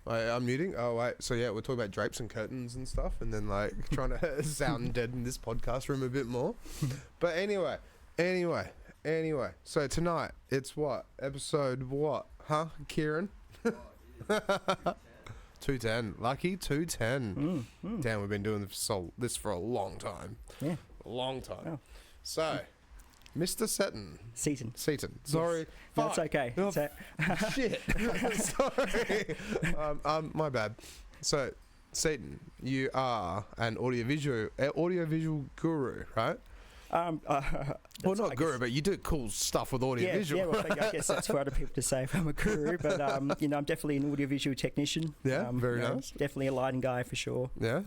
I'm muting. Oh wait, so yeah, we're talking about drapes and curtains and stuff, and then like trying to sound dead in this podcast room a bit more. But anyway. So tonight it's what episode? What? Huh, Kieran? 210. Lucky 210. Damn, we've been doing this for a long time. Yeah, a long time. Oh. So. Mr. Seton. Sorry. Yes. No, it's okay. Oh, shit. Sorry. My bad. So, Seton, you are an audiovisual guru, right? Well, not guru, but you do cool stuff with audiovisual. Yeah, well, I guess that's for other people to say if I'm a guru, but I'm definitely an audiovisual technician. Yeah, very nice. Definitely a lighting guy for sure. Yeah.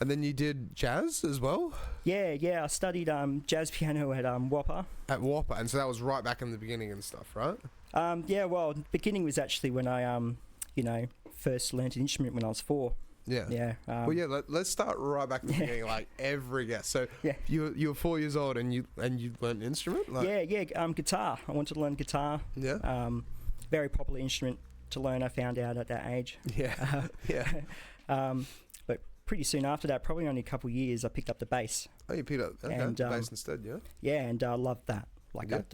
And then you did jazz as well? Yeah. I studied jazz piano at Whopper. At Whopper, and so that was right back in the beginning and stuff, right? Yeah, well, the beginning was actually when I, first learned an instrument when I was 4. Yeah. Yeah. Let's start right back at the beginning, like every guest. So you were 4 years old and you learned an instrument? Guitar. I wanted to learn guitar. Yeah. Very popular instrument to learn, I found out at that age. Yeah. But pretty soon after that, probably only a couple of years, I picked up the bass. Oh, you picked up the bass instead, yeah? Yeah, and I loved that.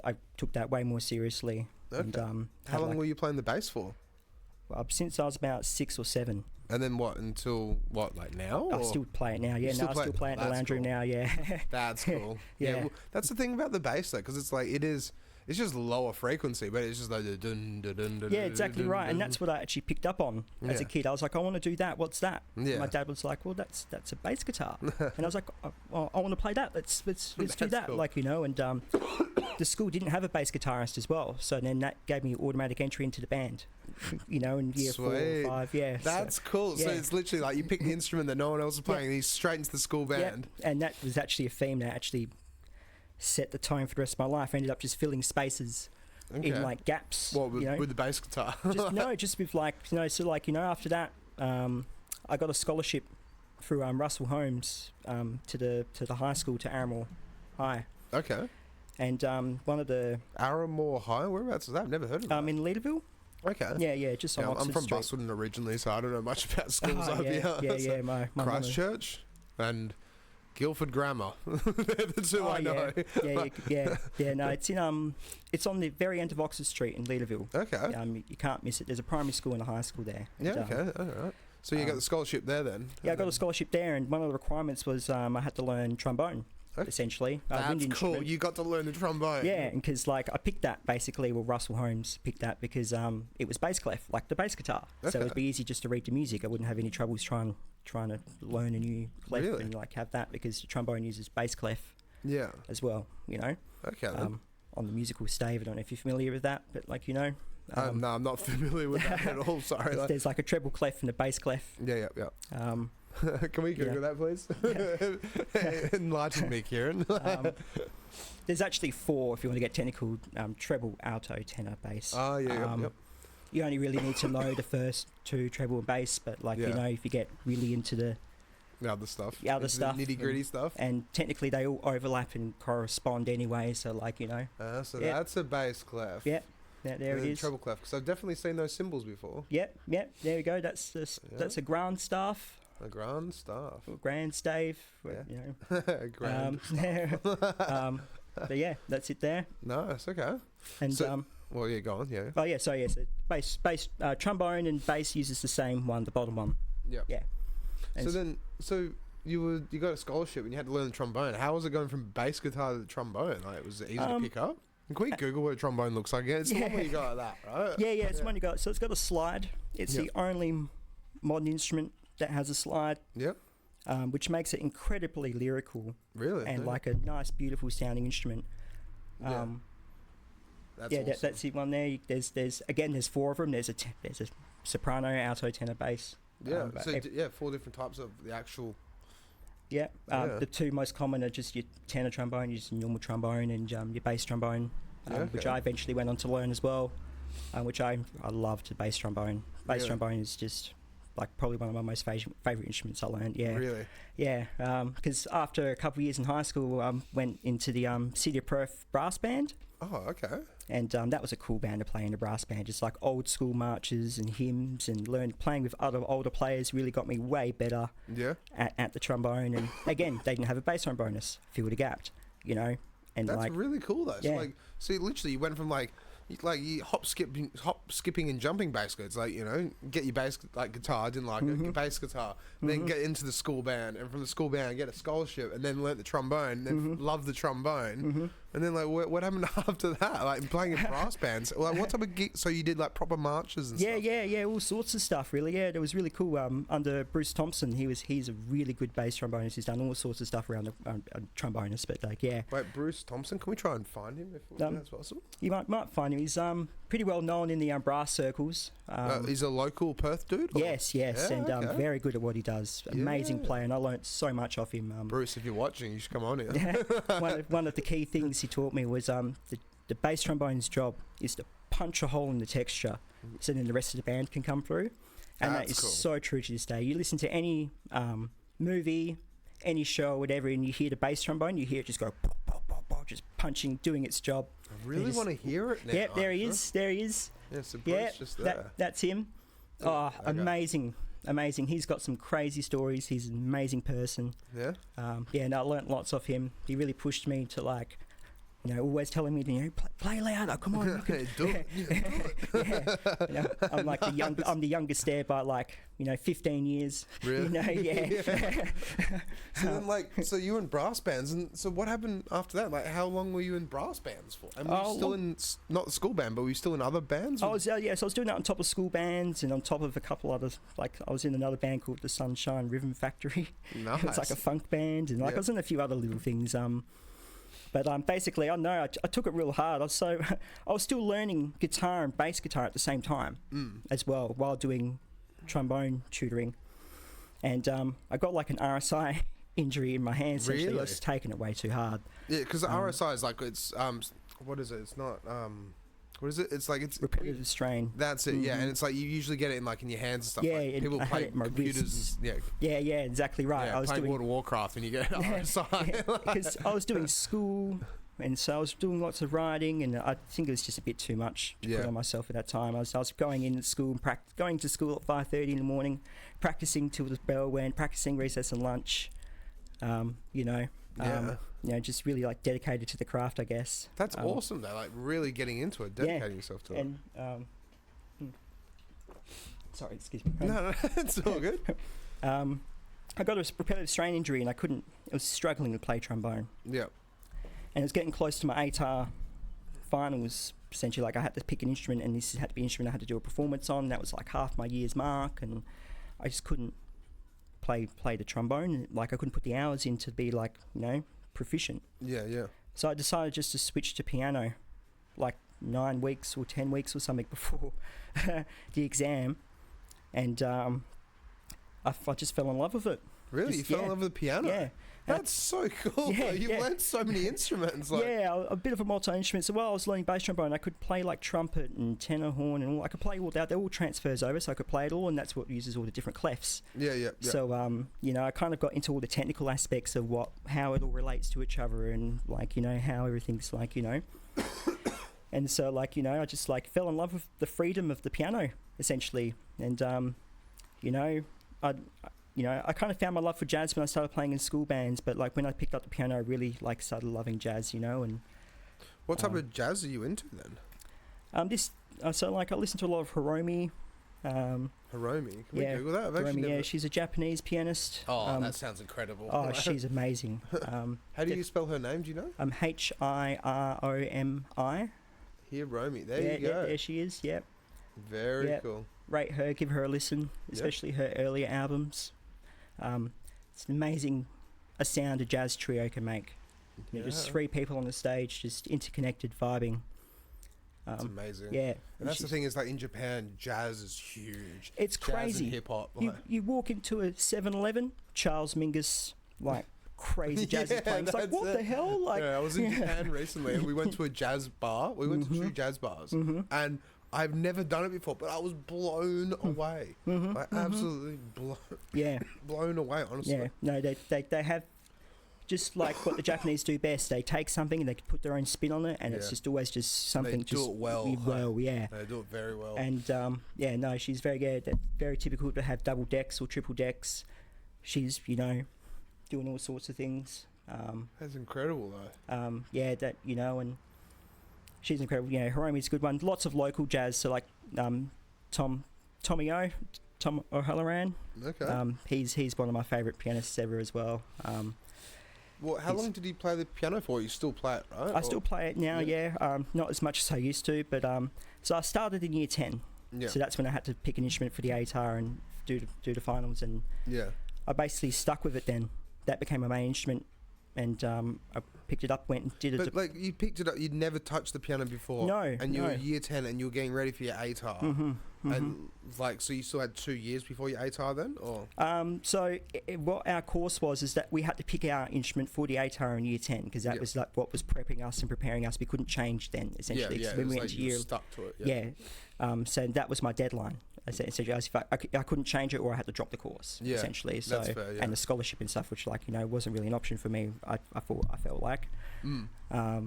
I took that way more seriously. Okay. And, how long were you playing the bass for? Well, since I was about 6 or 7. And then what, until what, like now? I still play it now, yeah. I still play it in the lounge room now, yeah. That's cool. Yeah. Well, that's the thing about the bass, though, because it's like, it's just lower frequency, but it's just like the dun, dun, dun, dun. Yeah, exactly right. And that's what I actually picked up on as a kid. I was like, I want to do that. What's that? Yeah. My dad was like, well, that's a bass guitar. And I was like, I want to play that. Let's do that. Cool. And the school didn't have a bass guitarist as well. So then that gave me automatic entry into the band, in year 4 or 5. Yeah. That's cool. Yeah. So it's literally like you pick the instrument that no one else is playing and he's straight into the school band. Yeah. And that was actually a theme that actually set the tone for the rest of my life. I ended up just filling spaces in like gaps. What, with the bass guitar? just with after that, I got a scholarship through Russell Holmes to the high school, to Aramore High. Okay. And one of the... Aramore High? Whereabouts is that? I've never heard of that. In Leaderville. Okay. Yeah, just on Oxford I'm from Street. Busselton originally, so I don't know much about schools up here. Yeah, my Christchurch and Guildford Grammar. They're the two I know. Yeah. No, it's on the very end of Oxford Street in Leaderville. Okay. You can't miss it. There's a primary school and a high school there. Yeah. Okay. All right. So you got the scholarship there then? Yeah, I got a scholarship there, and one of the requirements was I had to learn trombone. Essentially, that's cool. You got to learn the trombone. Yeah, because I picked that basically. Well, Russell Holmes picked that because it was bass clef, like the bass guitar. Okay. So it'd be easy just to read the music. I wouldn't have any troubles trying to learn a new clef and have that, because the trombone uses bass clef. Yeah. As well, Okay. Then. On the musical stave, I don't know if you're familiar with that, but no, I'm not familiar with that at all. Sorry. There's like a treble clef and a bass clef. Yeah. Can we Google that, please? Enlighten me, Kieran. There's actually 4, if you want to get technical: treble, alto, tenor, bass. Oh, yeah. You only really need to know the first 2, treble and bass, but if you get really into the other stuff, nitty-gritty stuff, and technically they all overlap and correspond anyway. So that's a bass clef. Yeah. There it is. Treble clef, because I've definitely seen those symbols before. Yep. There we go. That's a ground staff. A grand staff. Or grand stave. Yeah. Grand staff. But yeah, that's it there. Nice. Okay. And go on. Yeah. Oh yeah. So bass, trombone and bass uses the same one, the bottom one. Yeah. Yeah. And so you got a scholarship and you had to learn the trombone. How was it going from bass guitar to the trombone? Like, was it easy to pick up? Can we Google what a trombone looks like? It's the one where you got like that, right? Yeah, it's the one you got. So it's got a slide. It's the only modern instrument that has a slide. Yep. Which makes it incredibly lyrical. Really? And like a nice, beautiful sounding instrument. That's that's the one there. There's 4 of them. There's a soprano, alto, tenor, bass. Yeah. 4 different types of the actual. Yeah. The 2 most common are just your tenor trombone, your normal trombone, and your bass trombone, which I eventually went on to learn as well, which I loved the bass trombone. Bass trombone is just like probably one of my most favourite instruments I learned. Yeah. Really? Yeah. Because after a couple of years in high school, I went into the City of Perth brass band. Oh, okay. And that was a cool band to play in, a brass band, just like old school marches and hymns, and playing with other older players really got me way better. Yeah. At the trombone, and again, they didn't have a bass drum bonus, filled a gap, you know. And that's like, really cool though. Yeah. So like, so literally you went from like you hop skipping and jumping basically. It's like, you know, get your bass like guitar, I didn't like it, get bass guitar, then get into the school band, and from the school band get a scholarship, and then learn the trombone, then love the trombone, and then like what happened after that? Like playing in brass bands. Like what type of gig? So you did like proper marches and stuff. Yeah, all sorts of stuff really. Yeah, it was really cool. Under Bruce Thompson, he's a really good bass trombonist. He's done all sorts of stuff around the trombonist, but like yeah. Wait, Bruce Thompson? Can we try and find him if that's possible? You might find him. He's pretty well known in the brass circles. He's a local Perth dude? Or? Yes, yeah, and very good at what he does. Amazing player, and I learnt so much off him. Bruce, if you're watching, you should come on here. One of the key things he taught me was the bass trombone's job is to punch a hole in the texture so then the rest of the band can come through. And that is cool. So true to this day. You listen to any movie, any show, whatever, and you hear the bass trombone, you hear it just go pop, pop, pop, pop, just punching, doing its job. I really want to hear it now. Yep, there he is. Yeah, so Bruce just there. That's him. Oh, okay. Amazing. He's got some crazy stories. He's an amazing person. Yeah? And I learnt lots off him. He really pushed me to like, you know, always telling me to, you know, play louder. Come on, you can do it. You know, I'm the youngest there by like, you know, 15 years. Really? You know, yeah. So then, like, so you were in brass bands, and so what happened after that? Like, how long were you in brass bands for? And were you still in not the school band, but were you still in other bands? I was, so I was doing that on top of school bands and on top of a couple others. Like, I was in another band called the Sunshine Rhythm Factory. Nice. It's like a funk band, and like I was in a few other little things. But basically, I took it real hard. I was still learning guitar and bass guitar at the same time as well, while doing trombone tutoring. And I got like an RSI injury in my hand. Essentially, really? I was taking it way too hard. Yeah, because RSI is like, it's what is it? It's not what is it? It's like it's repetitive strain. That's it. Yeah, and it's like you usually get it in like in your hands and stuff. Yeah, like people play computers. Yeah, exactly right. Yeah, I was playing doing World of Warcraft and you get RSI. Because I was doing school, and so I was doing lots of writing, and I think it was just a bit too much to put on myself at that time. I was going in at school and going to school at 5:30 in the morning, practicing till the bell went, practicing recess and lunch. You know, just really like dedicated to the craft, I guess. That's awesome though, like really getting into it, dedicating yourself to it. And sorry, excuse me. No, it's all good. I got a repetitive strain injury, and I was struggling to play trombone. Yeah. And it was getting close to my ATAR finals. Essentially, like I had to pick an instrument, and this had to be an instrument I had to do a performance on. That was like half my year's mark, and I just couldn't play the trombone. Like I couldn't put the hours in to be like, you know, proficient. Yeah. So I decided just to switch to piano, like 9 weeks or 10 weeks or something before the exam, and I just fell in love with it. Really? You fell in love with the piano? Yeah. That's so cool. Yeah, you've learned so many instruments. Like. Yeah, a bit of a multi-instrument. So while I was learning bass trombone, I could play like trumpet and tenor horn and all. I could play all that. They all transfers over, so I could play it all, and that's what uses all the different clefs. Yeah. So, you know, I kind of got into all the technical aspects of how it all relates to each other, and like, you know, how everything's like, you know. And so, like, you know, I just like fell in love with the freedom of the piano, essentially. And, you know, I kind of found my love for jazz when I started playing in school bands, but like when I picked up the piano, I really like started loving jazz, you know. And what type of jazz are you into then? So like I listen to a lot of Hiromi. Hiromi? Can we Google that? Hiromi, she's a Japanese pianist. Oh, that sounds incredible. Oh, she's amazing. How do you spell her name? Do you know? Hiromi. Hiromi. There you go. Yeah, there she is. Yep. Very cool. Rate her, give her a listen, especially her earlier albums. It's amazing a sound a jazz trio can make. You know, just 3 people on the stage, just interconnected, vibing. That's amazing. Yeah. And that's the thing is, like in Japan, jazz is huge. It's jazz crazy. And hip hop. You walk into a 7-Eleven, Charles Mingus, like crazy jazz is playing. It's like, what the hell? Like, I was in Japan recently, and we went to a jazz bar. We went to 2 jazz bars, and I've never done it before, but I was blown away. Like, absolutely blown away, honestly. Yeah, no, they have just like what the Japanese do best. They take something and they put their own spin on it, and it's just always just something. They do it well. Yeah. They do it very well. And no, she's very good. Very typical to have double decks or triple decks. She's doing all sorts of things. That's incredible, though. And she's incredible. Hiromi's a good one. Lots of local jazz. So like Tom O'Halloran. Okay. He's one of my favourite pianists ever as well. Well, how long did you play the piano for? You still play it, right? I still play it now, not as much as I used to, but so I started in year 10. Yeah. So that's when I had to pick an instrument for the ATAR and do the finals, and I basically stuck with it then. That became my main instrument, and I picked it up, went and did it. But like, you picked it up, you'd never touched the piano before. No. And you were year 10 and you were getting ready for your ATAR. And like, so you still had 2 years before your ATAR then, or? What our course was is that we had to pick our instrument for the ATAR in year 10, because that was like what was prepping us and preparing us. We couldn't change then, essentially. Yeah, when we went went to year, stuck to it. So that was my deadline. Essentially, I couldn't change it, or I had to drop the course. Essentially, so that's fair, and the scholarship and stuff, which wasn't really an option for me. I felt like. I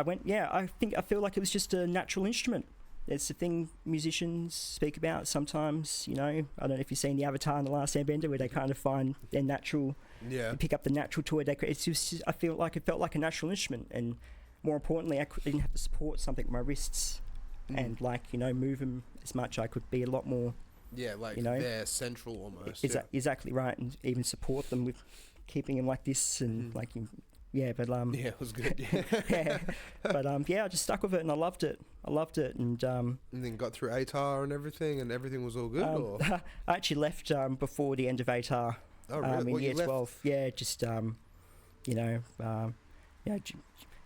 went. I feel like it was just a natural instrument. It's the thing musicians speak about sometimes. I don't know if you've seen the Avatar and the Last Airbender, where they kind of find their natural. Yeah. They pick up the natural toy. It's just, I feel like it felt like a natural instrument, and more importantly, I didn't have to support something with my wrists, and move them as much. I could be a lot more. Yeah, like they're central almost. Exactly right, and even support them with keeping them like this and it was good. I just stuck with it and I loved it, and then got through ATAR and everything was all good. Or? I actually left before the end of ATAR. Oh, really? In year 12.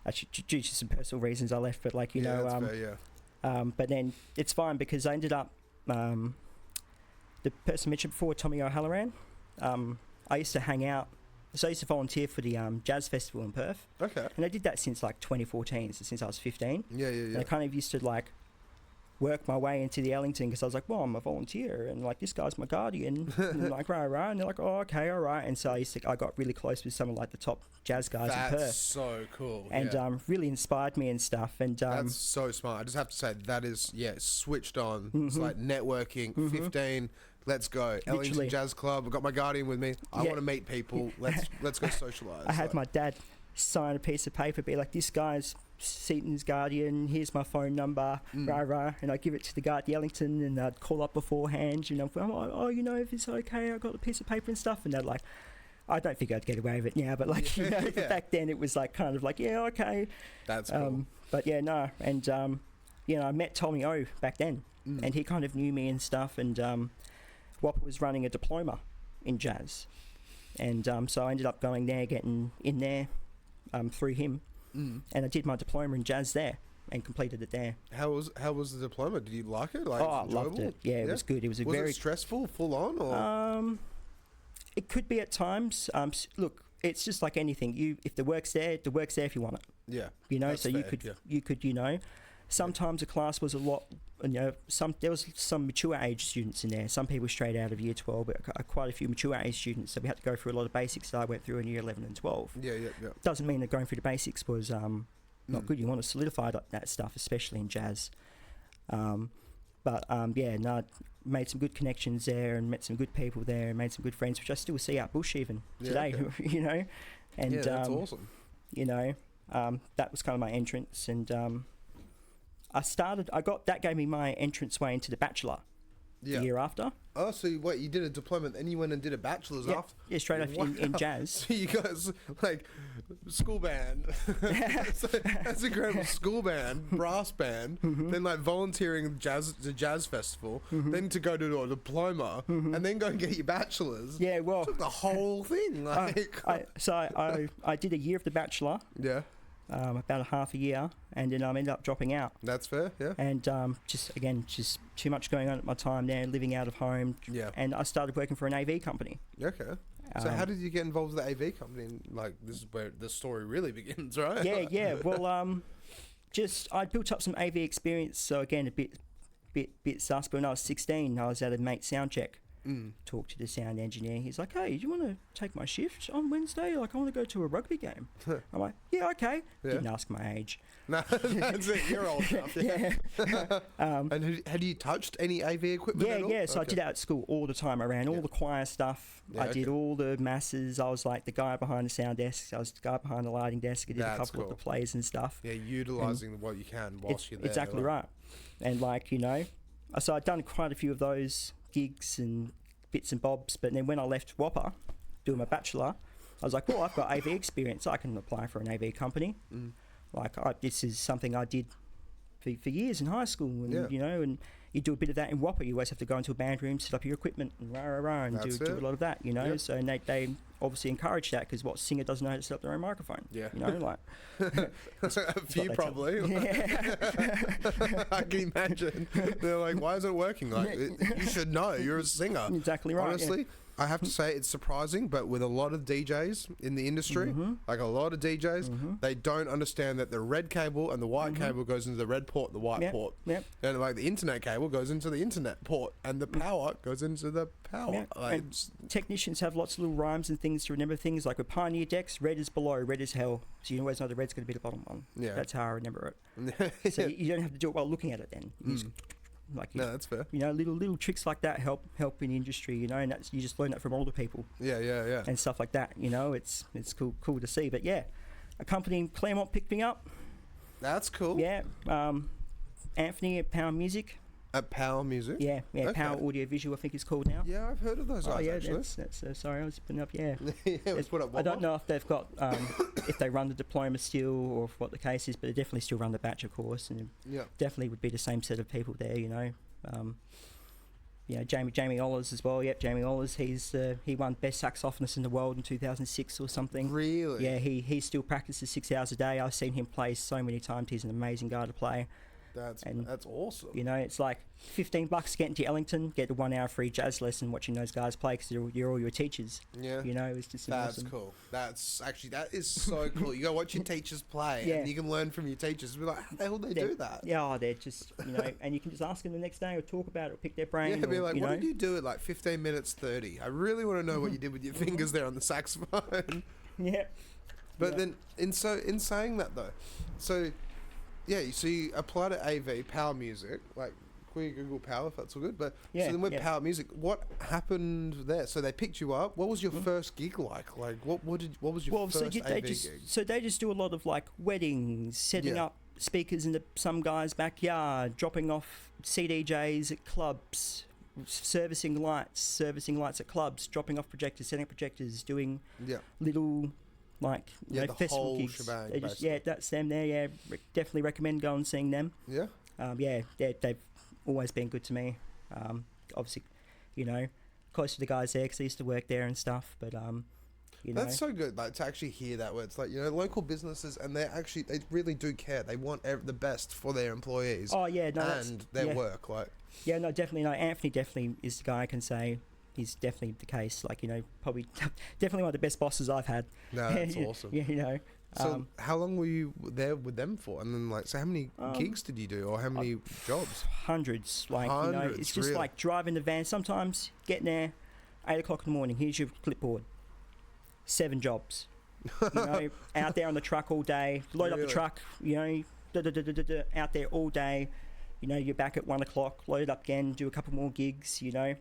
Actually due to some personal reasons I left, but fair, but then it's fine because I ended up the person mentioned before, Tommy O'Halloran. I used to hang out. So I used to volunteer for the jazz festival in Perth. Okay. And I did that since 2014, so since I was 15. Yeah. And I kind of used to work my way into the Ellington because I was like, well, I'm a volunteer and this guy's my guardian. And right. And they're like, oh, okay, all right. And so I got really close with some of the top jazz guys in Perth. That's so cool. And really inspired me and stuff. And that's so smart. I just have to say that is switched on. It's like networking. 15. Let's go. Ellington Jazz Club. I've got my guardian with me. I want to meet people. Let's go socialise. I had my dad sign a piece of paper, be like, this guy's Seton's guardian, here's my phone number, rah, and I give it to the Ellington, and I'd call up beforehand, I'm like, if it's okay, I got a piece of paper and stuff, and they're like, I don't think I'd get away with it now, but back then it was okay. That's cool. I met Tommy O back then, and he kind of knew me and stuff, and Whopper was running a diploma in jazz, and so I ended up going there, getting in there through him, and I did my diploma in jazz there and completed it there. How was the diploma? Did you like it? I loved it. Yeah, it was good. It was very stressful, full on, or it could be at times. Look, it's just like anything. If the work's there, the work's there if you want it. Yeah, so fair, you could sometimes a class was a lot. There was some mature age students in there. Some people straight out of year 12, but quite a few mature age students. So we had to go through a lot of basics that I went through in year 11 and 12. Yeah. Doesn't mean that going through the basics was not good. You want to solidify that stuff, especially in jazz. Made some good connections there and met some good people there and made some good friends, which I still see out bush even today. Okay. And that's awesome. That was kind of my entrance, and that gave me my entrance way into the Bachelor the year after. Oh, so you did a diploma and you went and did a bachelor's after? Yeah, straight off in jazz. So you guys, school band. That's incredible. School band, brass band, then volunteering the jazz festival, then to go to a diploma, and then go and get your bachelor's. Yeah, well. Took the whole thing. I did a year of the Bachelor. Yeah. About a half a year, and then I ended up dropping out. That's fair, yeah. And just too much going on at my time there, living out of home. Yeah. And I started working for an AV company. Okay. So how did you get involved with the AV company? And, this is where the story really begins, right? Yeah. Well, I built up some AV experience. So again, a bit sus. But when I was 16, I was at a mate sound check. Talked to the sound engineer. He's like, "Hey, do you want to take my shift on Wednesday? Like, I want to go to a rugby game." I'm like, "Yeah, okay." Yeah. Didn't ask my age. No, that's it. You're old enough. Yeah. And had you touched any AV equipment at all? Yeah. So I did that at school all the time. I ran all the choir stuff. I did all the masses. I was like the guy behind the sound desk. I was the guy behind the lighting desk. I did a couple of the plays and stuff. Yeah, utilising what you can whilst you're there. Exactly right. And like, you know, so I'd done quite a few of those gigs and bits and bobs, but then when I left Whopper doing my bachelor, I was like, well, I've got AV experience, I can apply for an AV company. Like, this is something I did for years in high school, and you know, and you do a bit of that in Whopper. You always have to go into a band room, set up your equipment, and and do a lot of that, you know. So and they obviously encourage that, because what singer doesn't know how to set up their own microphone? You know, like a few probably. I can imagine. They're like, why is it working? Like, you should know. You're a singer. Exactly right. Honestly. I have to say it's surprising, but with a lot of DJs in the industry, like a lot of DJs, they don't understand that the red cable and the white cable goes into the red port, the white port. And like the internet cable goes into the internet port, and the power goes into the power. Like, and technicians have lots of little rhymes and things to remember things, like with Pioneer decks, red is below, red is hell. So you always know the red's going to be the bottom one. That's how I remember it. So you don't have to do it while looking at it then. Like, no, that's fair. You know, little tricks like that help in the industry, you know, and that's, you just learn that from older people. Yeah. And stuff like that, you know, it's cool to see. But yeah, a company in Claremont picked me up. That's cool. Yeah, Anthony at Power Music. At Power Music? Yeah, okay. Power Audio Visual, I think it's called now. Yeah, I've heard of those guys, actually. That's sorry, I was putting up, let's put up I don't know if they've got, if they run the diploma still, or what the case is, but they definitely still run the bachelor course, and definitely would be the same set of people there, you know. You know, Jamie Ollers as well. Yep, Jamie Ollers. He won best saxophonist in the world in 2006 or something. Really? Yeah, he still practices 6 hours a day. I've seen him play so many times. He's an amazing guy to play. That's awesome. You know, it's like $15 to get into Ellington, get a 1 hour free jazz lesson watching those guys play, because you're all your teachers. Yeah. You know, it's just awesome. Cool. That is so cool. You go watch your teachers play, and you can learn from your teachers. Be like, how the hell do they do that? Yeah, they're just, you know, and you can just ask them the next day, or talk about it, or pick their brain. Yeah, be like, what did you do at like 15 minutes 30? I really want to know what you did with your fingers there on the saxophone. Yeah. But then, in saying that though, so you apply to AV, Power Music, like, can you Google Power if that's all good? But so then with Power Music, what happened there? So they picked you up. What was your first gig like? Like, what was your first AV gig? So they just do a lot of like weddings, setting up speakers in some guy's backyard, dropping off CDJs at clubs, servicing lights at clubs, dropping off projectors, setting up projectors, doing little, like, you know, the festival whole gigs. shebang, That's them there. Definitely recommend going and seeing them. They've always been good to me. Obviously, you know, close to the guys there, because I used to work there and stuff. But you know, that's so good, like, to actually hear that. Where it's like, you know, local businesses, and they really do care. They want the best for their employees. Oh yeah, no, and their work, like. Yeah, no, definitely. No, Anthony definitely is the guy I can say. He's definitely the case. Like, you know, probably definitely one of the best bosses I've had. No, that's awesome. Yeah, you know. So how long were you there with them for? And then, like, so how many gigs did you do, or how many jobs? Hundreds. Like, you know, it's just like driving the van. Sometimes getting there, 8 o'clock in the morning. Here's your clipboard. 7 jobs. You know, out there on the truck all day. Load up the truck. You know, out there all day. You know, you're back at 1 o'clock. Load it up again. Do a couple more gigs. You know.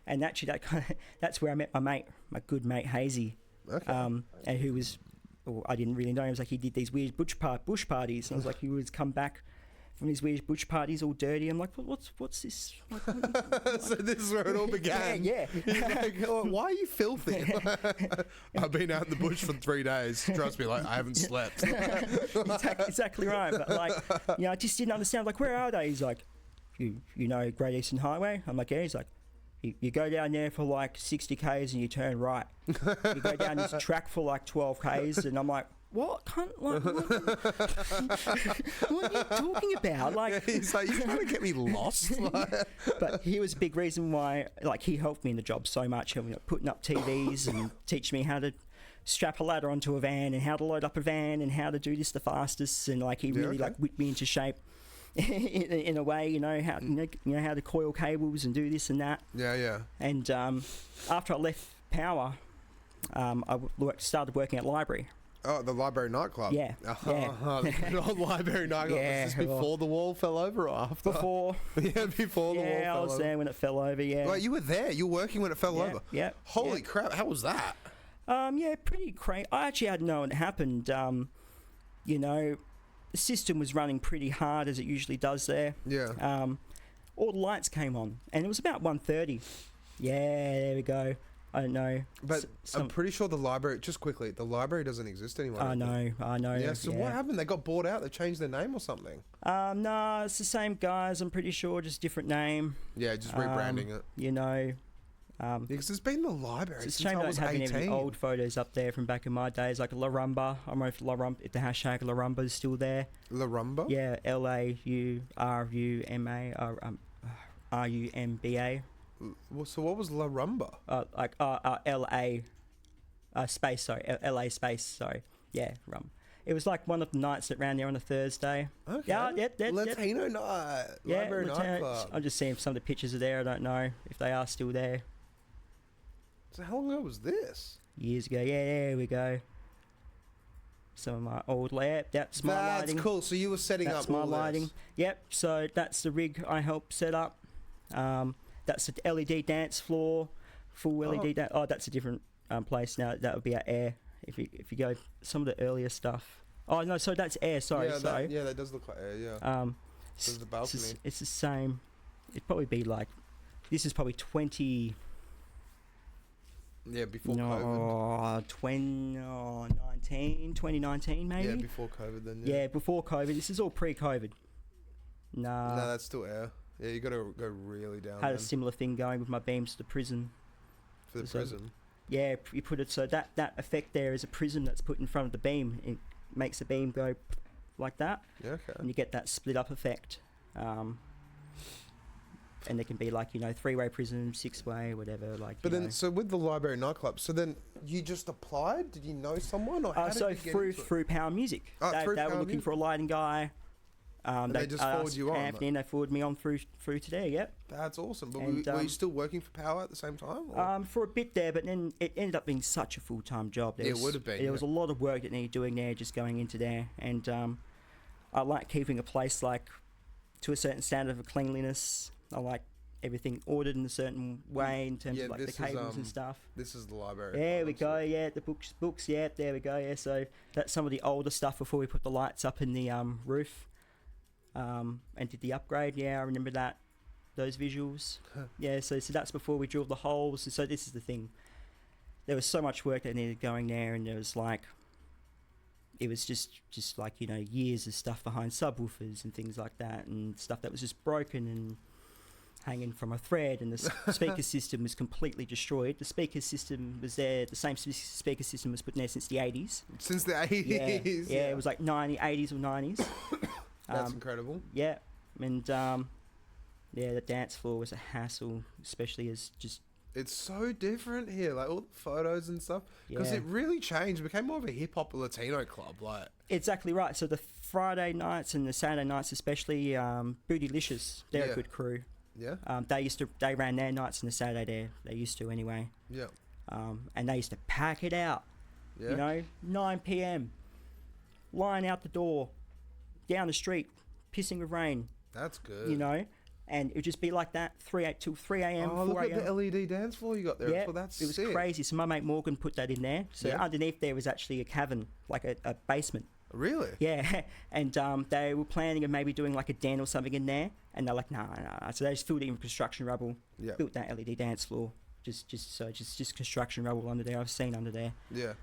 And actually, that's where I met my good mate Hazy, and who was, I didn't really know him. It was like he did these weird bush parties, and I was like, he would come back from these weird bush parties all dirty. I'm like, what's this? Like, so this is where it all began. Yeah. He's like, oh, why are you filthy? I've been out in the bush for 3 days. Trust me, like, I haven't slept. Exactly right. But like, you know, I just didn't understand. Like, where are they? He's like, you know, Great Eastern Highway. I'm like, yeah. He's like, you go down there for like 60 Ks and you turn right. You go down this track for like 12 Ks, and I'm like, what? What are you talking about? Like, he's like, you're trying to get me lost. But he was a big reason why, like, he helped me in the job so much, putting up TVs and teaching me how to strap a ladder onto a van and how to load up a van and how to do this the fastest, and like he really like whipped me into shape in a way, how how to coil cables and do this and that. And after I left Power, I started working at Library. Oh, the Library nightclub. Yeah. The old Library nightclub. Yeah, Was this before the wall fell over or after? Before. Yeah, before the wall fell over. Yeah, I was there when it fell over, yeah. Like, you were there. You were working when it fell over. Yeah. Holy crap, how was that? Yeah, pretty crazy. I actually hadn't known it happened. The system was running pretty hard as it usually does there. Yeah. All the lights came on, and it was about 1:30. Yeah, there we go. I don't know. But I'm pretty sure the library, just quickly, the library doesn't exist anymore. I know. Yeah, so what happened? They got bought out? They changed their name or something? No, it's the same guys, I'm pretty sure, just different name. Yeah, just rebranding it. Because it's been the library it's since I was 18. It's a shame not having any old photos up there from back in my days, like Larumba. I don't know if the hashtag Larumba is still there. Larumba? Yeah, LAURUMBA. So what was Larumba? LA space, sorry. Yeah, rum. It was like one of the nights that ran there on a Thursday. Okay. Yeah, Latino night. Yeah, Library nightclub. I'm just seeing if some of the pictures are there. I don't know if they are still there. So how long ago was this? Years ago. Yeah, there we go. Some of my old that's my lighting. That's cool. So you were setting up That's my lighting. This. Yep. So that's the rig I helped set up. That's the LED dance floor, full LED dance. Oh, that's a different place now. That would be our Air. If you go some of the earlier stuff. Oh no, so that's Air. Sorry. That does look like Air. Yeah. There's the balcony. It's the same. It'd probably be like. This is probably 20. Yeah, before COVID. 2019 maybe. Yeah, before COVID then. Yeah, before COVID. This is all pre-COVID. Nah. No, that's still Air. Yeah, you got to go really down. Had a similar thing going with my beams to the prism. For the prism? Yeah, you put it so that effect there is a prism that's put in front of the beam. It makes the beam go like that. Yeah, okay. And you get that split up effect. And there can be like, three-way prism, six-way, whatever. But then, so with the Library nightclub, so then you just applied? Did you know someone? Or how did you get into through Power Music. They were looking for a lighting guy. They just forwarded you on. Anthony, they forwarded me on through today. Yep. That's awesome. But were you still working for Power at the same time? For a bit there, but then it ended up being such a full-time job. It would have been. There was a lot of work that needed doing there, just going into there, and I like keeping a place to a certain standard of cleanliness. I like everything ordered in a certain way in terms of the cables and stuff. This is the library. There we go. Yeah, the books. Yeah, there we go. Yeah, so that's some of the older stuff before we put the lights up in the roof. And did the upgrade. Yeah, I remember those visuals. Yeah, so that's before we drilled the holes. And so this is the thing. There was so much work that needed going there, and there was it was just years of stuff behind subwoofers and things like that, and stuff that was just broken and hanging from a thread, and the speaker system was completely destroyed. The speaker system was there, the same speaker system was put in there since the 80s. Since the 80s? Yeah, it was like 80s or 90s. That's incredible. Yeah, and the dance floor was a hassle, especially as just... It's so different here, like all the photos and stuff, because it really changed. It became more of a hip-hop Latino club. Exactly right. So the Friday nights and the Saturday nights especially, Bootylicious, they're a good crew. Yeah. They ran their nights on the Saturday there. They used to anyway. Yeah. And they used to pack it out. Yeah. 9 p.m. Line out the door, down the street, pissing with rain. That's good. And it would just be like that, 3 a.m. 4 a.m. Oh, look at the LED dance floor you got there. Yeah, That's it was sick. crazy. So my mate Morgan put that in there. So underneath there was actually a cavern, like a basement. Really? Yeah. And they were planning of maybe doing like a den or something in there. And they're like, no. So they just filled it in with construction rubble. Yeah. Built that LED dance floor. Just construction rubble under there. I've seen under there. Yeah.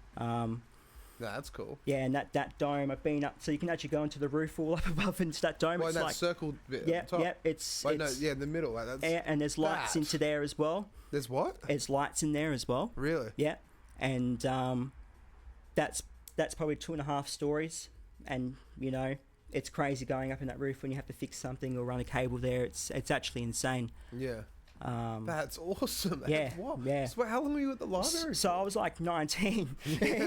That's cool. Yeah, and that dome, I've been up, so you can actually go into the roof all up above into that dome. Well, it's that circled bit yeah, at the top. Yeah, it's in the middle. And there's lights into there as well. There's what? There's lights in there as well. Really? Yeah, and that's probably 2.5 stories, and it's crazy going up in that roof when you have to fix something or run a cable there. It's actually insane. Yeah. That's awesome. Yeah, What? yeah. So how long were you at the library? So I was like 19,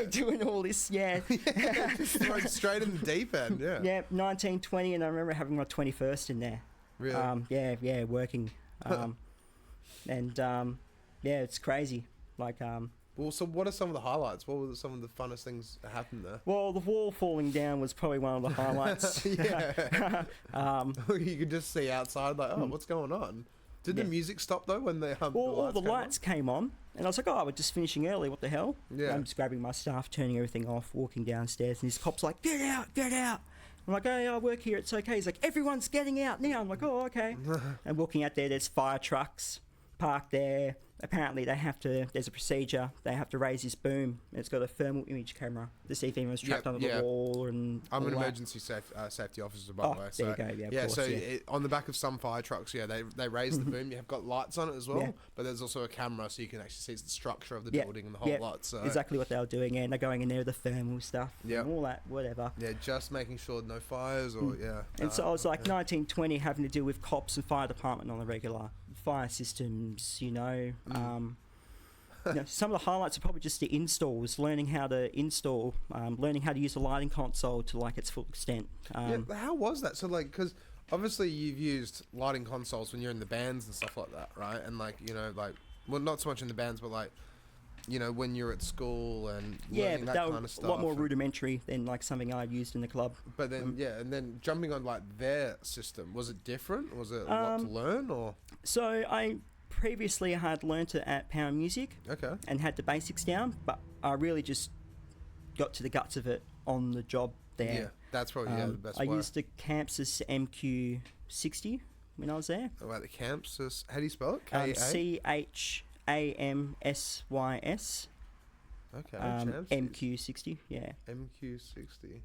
doing all this, Just thrown straight in the deep end, yeah. Yeah, 19, 20, and I remember having my 21st in there. Really? Yeah, working. Yeah, it's crazy. Like, well, so what are some of the highlights? What were some of the funnest things that happened there? well, the wall falling down was probably one of the highlights. Yeah. You could just see outside, like, oh, what's going on? Did the music stop though when the all the lights came on, and I was like, oh, we're just finishing early. What the hell? Yeah. I'm just grabbing my stuff, turning everything off, walking downstairs, and this cop's like, get out, get out. I'm like, hey, I work here, it's okay. He's like, everyone's getting out now. I'm like, oh, okay. And walking out there, there's fire trucks parked there. Apparently there's a procedure, they have to raise this boom, and it's got a thermal image camera to see if anyone's trapped under the wall. And I'm an emergency safety officer, by the way. So, there you go, of course, on the back of some fire trucks, they raise the boom. You have got lights on it as well, but there's also a camera so you can actually see the structure of the building and the whole lot. So exactly what they were doing, and they're going in there with the thermal stuff, and all that, whatever. Yeah, just making sure no fires or And so I was like 19, 20, having to deal with cops and fire department on the regular, fire systems, you know, some of the highlights are probably just the installs, learning how to install, learning how to use the lighting console to like its full extent. How was that? So like, because obviously you've used lighting consoles when you're in the bands and stuff like that, right? And like, you know, like, well, not so much in the bands, but like, you know, when you're at school and learning that kind of stuff. A lot more rudimentary than like something I used in the club. But then, and then jumping on like their system, was it different? Was it a lot to learn, or? So I previously had learnt it at Power Music, and had the basics down, but I really just got to the guts of it on the job there. Yeah, that's probably the best way. I used the Campsys MQ60 when I was there. Oh, wow, the Campsys, how do you spell it? CHAMSYS. Okay, MQ60, yeah. MQ60.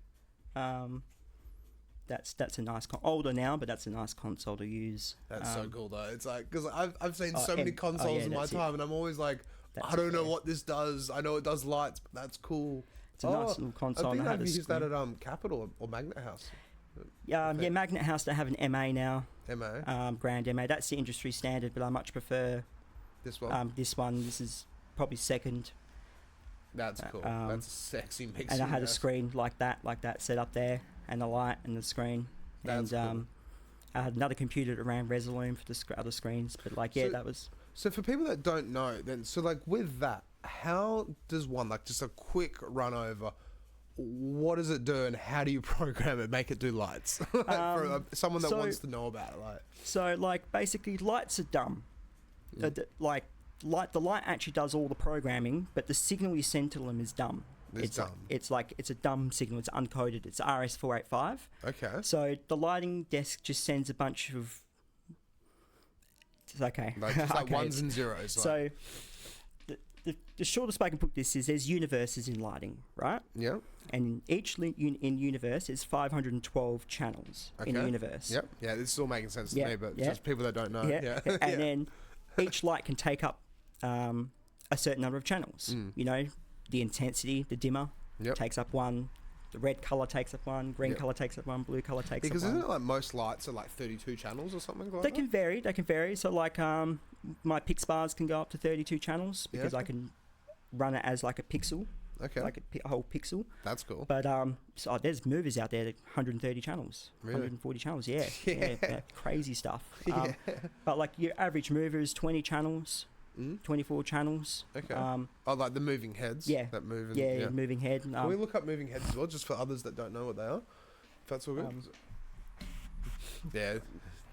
That's a nice older now, but that's a nice console to use. That's so cool though. It's like, because I've seen so many consoles in my time, and I'm always like, I don't know what this does. I know it does lights, but that's cool. It's a nice little console. I think I've used that at Capitol or Magnet House. Yeah, Magnet House, they have an MA now. MA. Grand MA. That's the industry standard, but I much prefer this one. This is probably second. That's cool. That's a sexy mix. And I had a screen like that set up there, and the light and the screen. That's cool. I had another computer that ran Resolume for the other screens, but like, that was. So for people that don't know, then, so like with that, how does one, like, just a quick run over, what does it do and how do you program it, make it do lights? For someone that wants to know about it, like. So like basically lights are dumb. The light actually does all the programming, but the signal you send to them is dumb. It's dumb. It's a dumb signal. It's uncoded. It's RS485. Okay. So the lighting desk just sends a bunch of. It's okay. Like, just like ones and zeros. So the shortest way I can put this is there's universes in lighting, right? Yeah. And each in universe is 512 channels in the universe. Yep. Yeah, this is all making sense to me, but just people that don't know. Yeah. And then each light can take up a certain number of channels. You know, the intensity, the dimmer takes up one, the red color takes up one, green color takes up one, blue color takes up one. Because isn't it like most lights are like 32 channels or something like that? They can vary. So like my pix bars can go up to 32 channels because I can run it as like a pixel. Okay. Like a whole pixel. That's cool. But so there's movers out there that 130 channels, really? 140 channels. Yeah. Crazy stuff. But like your average mover is 20 channels. 24 channels. Okay. Like the moving heads. Yeah. That move. Moving head. Can we look up moving heads as well, just for others that don't know what they are? If that's all good.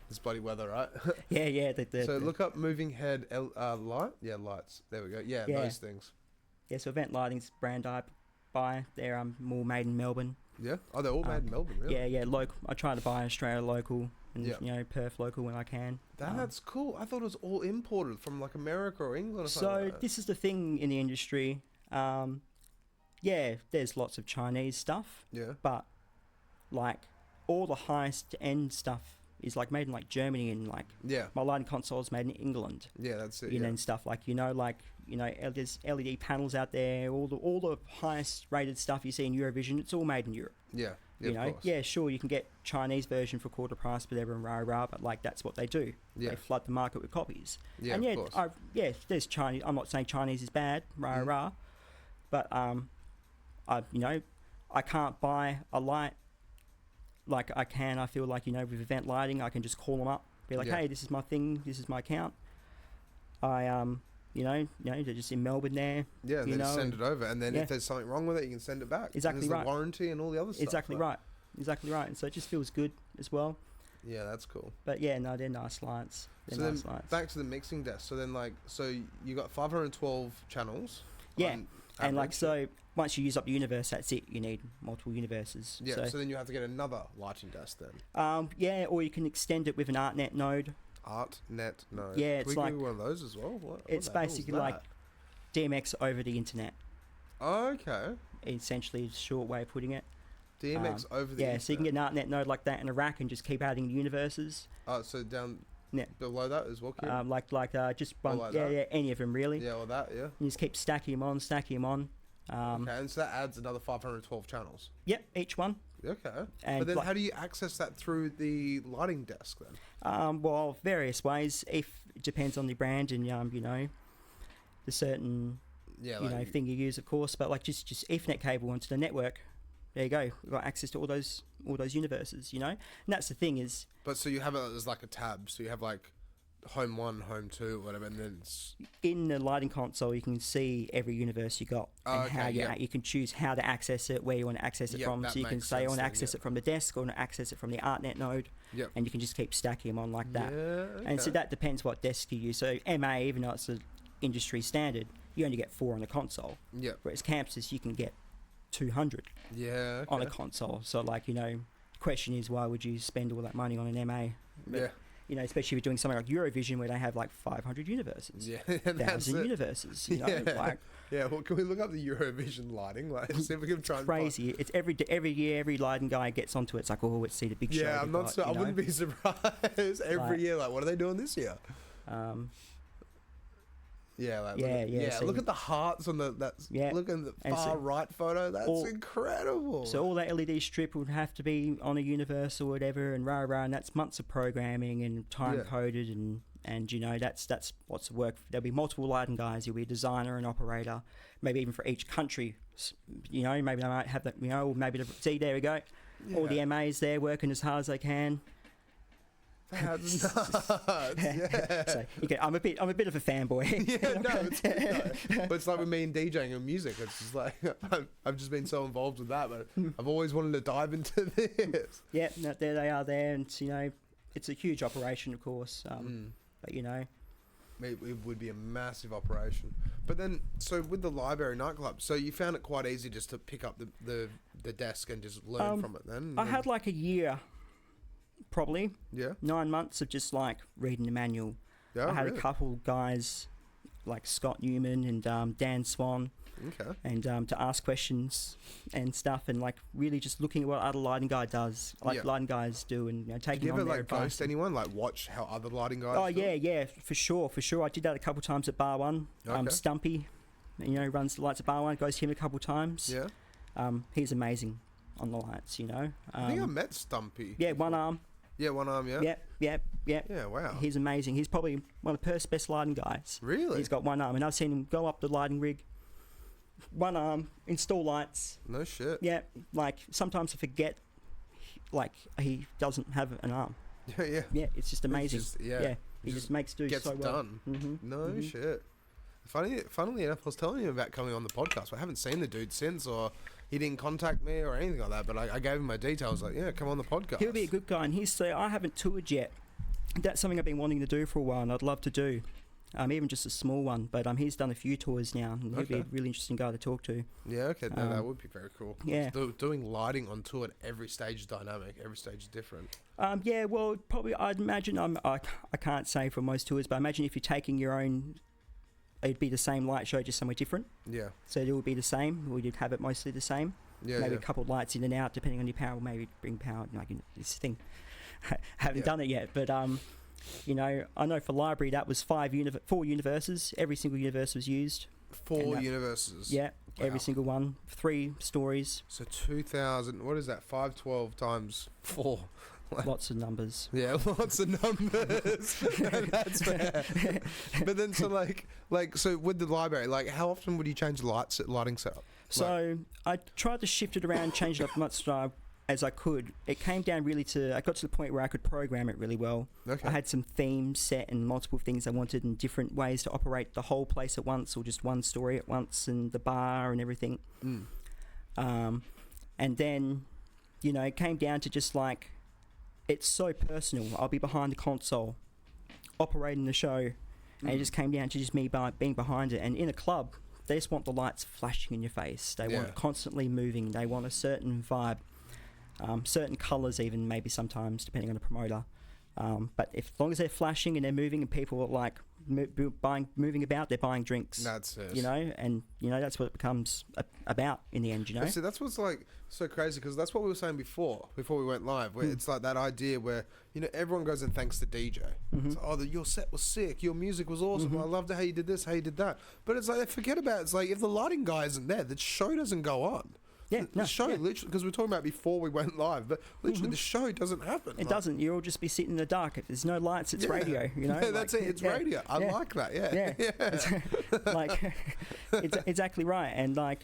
It's bloody weather, right? Yeah. So look up moving head light. Yeah, lights. There we go. Yeah, those things. Yeah, so Event Lighting's brand I buy. They're more made in Melbourne. Yeah? Oh, they're all made in Melbourne, really? Yeah, local. I try to buy Australia local and, you know, Perth local when I can. That's cool. I thought it was all imported from, like, America or England or something like that. So this is the thing in the industry. There's lots of Chinese stuff. Yeah. But, like, all the highest end stuff is, like, made in, like, Germany and, like... Yeah. My lighting console is made in England. Yeah, that's it, and stuff. Like, you know, like... you know, there's LED panels out there. All the highest rated stuff you see in Eurovision, it's all made in Europe. Yeah. You know, yeah, sure, you can get Chinese version for quarter price, whatever, and rah, but like that's what they do. Yeah. They flood the market with copies. Yeah, and of course. There's Chinese. I'm not saying Chinese is bad, rah, but I can't buy a light like I can. I feel like, you know, with event lighting, I can just call them up, be like, hey, this is my thing, this is my account. They're just in Melbourne there. Yeah, and then send it over, and then if there's something wrong with it, you can send it back. Exactly and right. The warranty and all the other stuff. Exactly right. And so it just feels good as well. Yeah, that's cool. But yeah, no, they're nice lights. Back to the mixing desk. So then, you got 512 channels. Yeah, and so once you use up the universe, that's it. You need multiple universes. Yeah. So then you have to get another lighting desk then. Or you can extend it with an ArtNet node. ArtNet node. Yeah, it's like one of those as well. It's basically like DMX over the internet. Okay. Essentially, a short way of putting it. DMX over the internet. So you can get an ArtNet node like that in a rack and just keep adding universes. Oh, so down below that as well, just one, any of them really. Yeah, or that, yeah. You just keep stacking them on. Okay, and so that adds another 512 channels. Yep, each one. Okay. And but then how do you access that through the lighting desk then? Well, various ways. It depends on the brand and, the certain, thing you use, of course. But like just Ethernet cable onto the network. There you go. We've got access to all those universes, And that's the thing is... But so you have it as like a tab. So you have like home 1, home 2, whatever, and then it's... In the lighting console, you can see every universe you got and how you can choose how to access it, where you want to access it from. So you can say, I want to access it from the desk, or I want to access it from the ArtNet node, and you can just keep stacking them on like that. Yeah, okay. And so that depends what desk you use. So MA, even though it's an industry standard, you only get 4 on the console. Yeah. Whereas Campus, you can get 200 on a console. So question is, why would you spend all that money on an MA? But, especially if you're doing something like Eurovision where they have like 500 universes. Yeah, 1,000 universes. Well, can we look up the Eurovision lighting? Like, see if we can try and crazy. It's every year, every lighting guy gets onto it. It's like, let's see the big show. Yeah, I wouldn't be surprised every year. Like, what are they doing this year? So look at the hearts on look at the far right photo. That's incredible. So all that LED strip would have to be on a universe or whatever, and and that's months of programming and time coded, and that's what's the work. There'll be multiple lighting guys. You'll be a designer and operator, maybe even for each country. Maybe they might have that. There we go. Yeah. All the MAs there working as hard as they can. That's nuts. Yeah. So I'm a bit of a fanboy. It's good, but it's like with me and DJing and music. It's just like I've just been so involved with that, but I've always wanted to dive into this. Yeah, there they are there, and it's a huge operation, of course. But it would be a massive operation. But then, so with the library nightclub, so you found it quite easy just to pick up the desk and just learn from it. Then I had like a year. Probably 9 months of just like reading the manual. I had a couple guys like Scott Newman and Dan Swan, and to ask questions and stuff, and like really just looking at what other lighting guy does, lighting guys do, and taking on their advice. Did you ever ghost anyone, like watch how other lighting guys? Oh yeah, for sure. I did that a couple times at Bar One. Stumpy, runs the lights at Bar One. Goes to him a couple times. Yeah, he's amazing on the lights. I think I met Stumpy. Yeah, one arm. Yeah, one arm, yeah. Yep. Yeah, wow. He's amazing. He's probably one of Perth's best lighting guys. Really? He's got one arm, and I've seen him go up the lighting rig, one arm, install lights. No shit. Yeah, like sometimes I forget, like he doesn't have an arm. Yeah. Yeah, it's just amazing. He just makes do gets so well. Done. Mm-hmm. No shit. Funnily enough, I was telling him about coming on the podcast, but I haven't seen the dude since, or he didn't contact me or anything like that, but I gave him my details, like, come on the podcast. He'll be a good guy, and I haven't toured yet. That's something I've been wanting to do for a while, and I'd love to do. Even just a small one, but he's done a few tours now, and he'll be a really interesting guy to talk to. Yeah, okay, that would be very cool. Yeah. Doing lighting on tour at every stage is dynamic, every stage is different. Yeah, well, probably, I'd imagine, I can't say for most tours, but I imagine if you're taking your own, it'd be the same light show, just somewhere different. Yeah. So it would be the same. We'd have it mostly the same. Yeah. Maybe a couple of lights in and out, depending on your power. Maybe bring power, like this thing. Haven't done it yet, but You know, I know for library that was 4 universes. Every single universe was used. 4 universes. Yeah, every single one. 3 stories. So 2,000. What is that? 512 times 4. Lots of numbers. Yeah, lots of numbers. That's fair. But then, so so with the library, like, how often would you change the lighting setup? So I tried to shift it around, change it up much as I could. It came down really to, I got to the point where I could program it really well. Okay. I had some themes set and multiple things I wanted and different ways to operate the whole place at once or just one story at once and the bar and everything. And then, you know, it came down to just like, it's so personal. I'll be behind the console, operating the show, and it just came down to just me being behind it. And in a club, they just want the lights flashing in your face. They want it constantly moving. They want a certain vibe, certain colours even, maybe sometimes, depending on the promoter. But as long as they're flashing and they're moving and people are like moving about, they're buying drinks. That's it. You know, and you know that's what it becomes about in the end. You know. See, that's what's like so crazy because that's what we were saying before we went live. Where it's like that idea where everyone goes and thanks the DJ. It's like, your set was sick, your music was awesome. I loved how you did this, how you did that. But it's like they forget about it. It's like if the lighting guy isn't there, the show doesn't go on. Yeah, the show literally, because we were talking about before we went live, but literally the show doesn't happen. It doesn't. You'll just be sitting in the dark. If there's no lights, it's radio. You know, yeah, that's it. It's radio. I like that. Yeah. Like, it's exactly right. And like,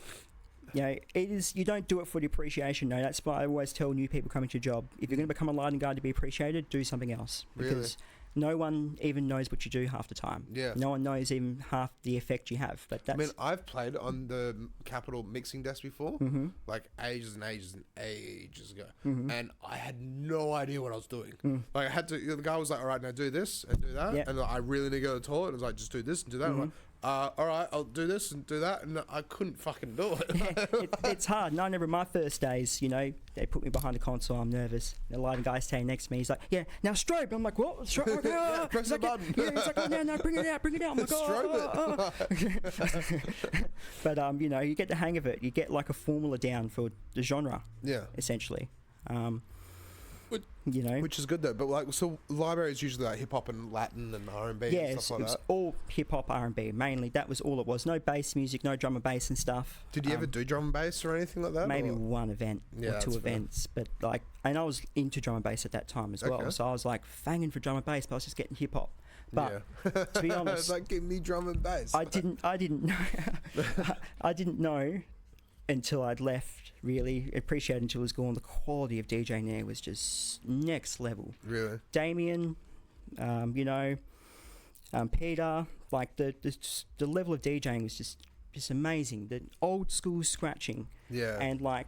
you know, it is. You don't do it for the appreciation. No, that's why I always tell new people coming to a job: if you're going to become a lighting guy to be appreciated, do something else because no one even knows what you do half the time. Yeah. No one knows even half the effect you have. But that's, I mean, I've played on the Capitol mixing desk before, like ages and ages and ages ago, and I had no idea what I was doing. Like I had to. The guy was like, "All right, now do this and do that," and like, I really need to go to the toilet. And I was like, "Just do this and do that." I'm like, all right, I'll do this and do that, and I couldn't fucking do it. It's hard. No, I remember my first days, you know, they put me behind the console, I'm nervous. The lighting guy standing next to me, he's like, yeah, now strobe. I'm like, what? Strobe? Okay, press the button. Yeah, he's like, oh, no, bring it out. I'm like, strobe it. But, you know, you get the hang of it. You get like a formula down for the genre, essentially. You know, which is good though. But like, so library is usually like hip hop and Latin and R&B and stuff like that. Yeah, it was all hip hop, R&B mainly. That was all it was. No bass music, no drum and bass and stuff. Did you ever do drum and bass or anything like that? Maybe one event or 2 events, but like, and I was into drum and bass at that time as well. So I was like fanging for drum and bass, but I was just getting hip hop. But to be honest, it's like, give me drum and bass. I didn't know. I didn't know until I'd left. Really appreciate until it was gone. The quality of DJing there was just next level. Really, Damien, you know, Peter, like the level of DJing was just amazing. The old school scratching, and like,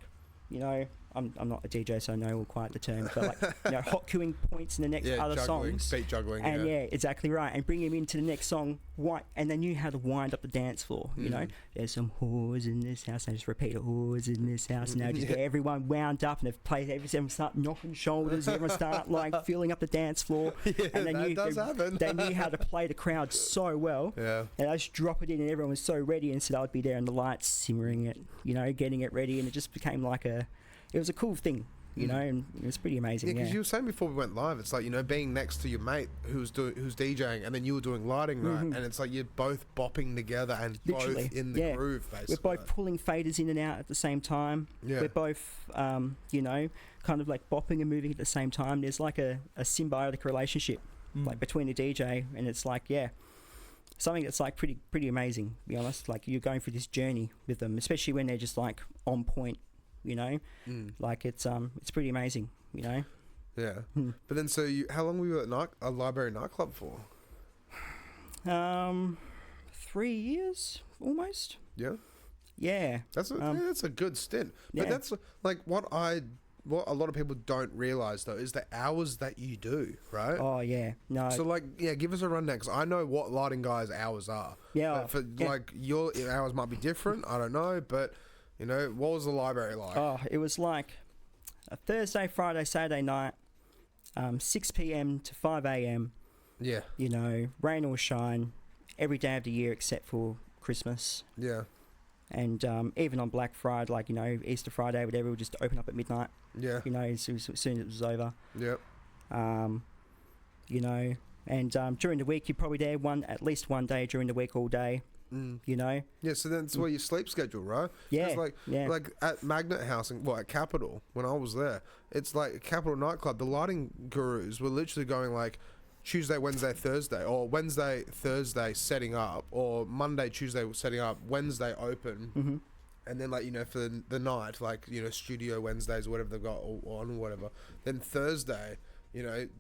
you know, I'm not a DJ, so I know quite the term, but like, you know, hot queuing points in the next other juggling, songs, beat juggling, and exactly right, and bring him into the next song. And they knew how to wind up the dance floor. You know, there's some whores in this house. I just repeat, whores in this house. Now just get everyone wound up, and they've played. Everyone start knocking shoulders. Everyone start like filling up the dance floor. And they knew they knew how to play the crowd so well. Yeah. And I just drop it in, and everyone was so ready. And so I'd be there, and the lights simmering it. You know, getting it ready, and it just became like it was a cool thing, you know, and it was pretty amazing. Yeah, because you were saying before we went live, it's like, you know, being next to your mate who's DJing, and then you were doing lighting, right? And it's like you're both bopping together and literally both in the groove, basically. We're both pulling faders in and out at the same time. Yeah. We're both, you know, kind of like bopping and moving at the same time. There's like a symbiotic relationship, like between the DJ, and it's like, something that's like pretty amazing, to be honest. Like you're going through this journey with them, especially when they're just like on point. You know, like it's pretty amazing. You know. Yeah. But then, so how long were you at a library nightclub for? 3 years almost. Yeah. Yeah. That's a good stint. But that's like what a lot of people don't realize though is the hours that you do, right? Oh yeah. No. So like, give us a rundown because I know what lighting guys' hours are. Yeah. But like your hours might be different. I don't know, but. You know, what was the library like? Oh, it was like a Thursday, Friday, Saturday night, 6 p.m. to 5 a.m. Yeah. You know, rain or shine, every day of the year except for Christmas. Yeah. And even on Black Friday, like, you know, Easter Friday, whatever, we'll just open up at midnight. Yeah. You know, as soon as it was over. Yep. You know, And during the week, you're probably there at least one day during the week, all day. You know. Yeah, so that's where your sleep schedule, right? Yeah. Like at Magnet Housing, at Capital, when I was there, it's like Capital nightclub. The lighting gurus were literally going like Tuesday, Wednesday, Thursday, or Wednesday, Thursday setting up, or Monday, Tuesday setting up, Wednesday open, and then like for the night, like studio Wednesdays or whatever they've got on or whatever. Then Thursday,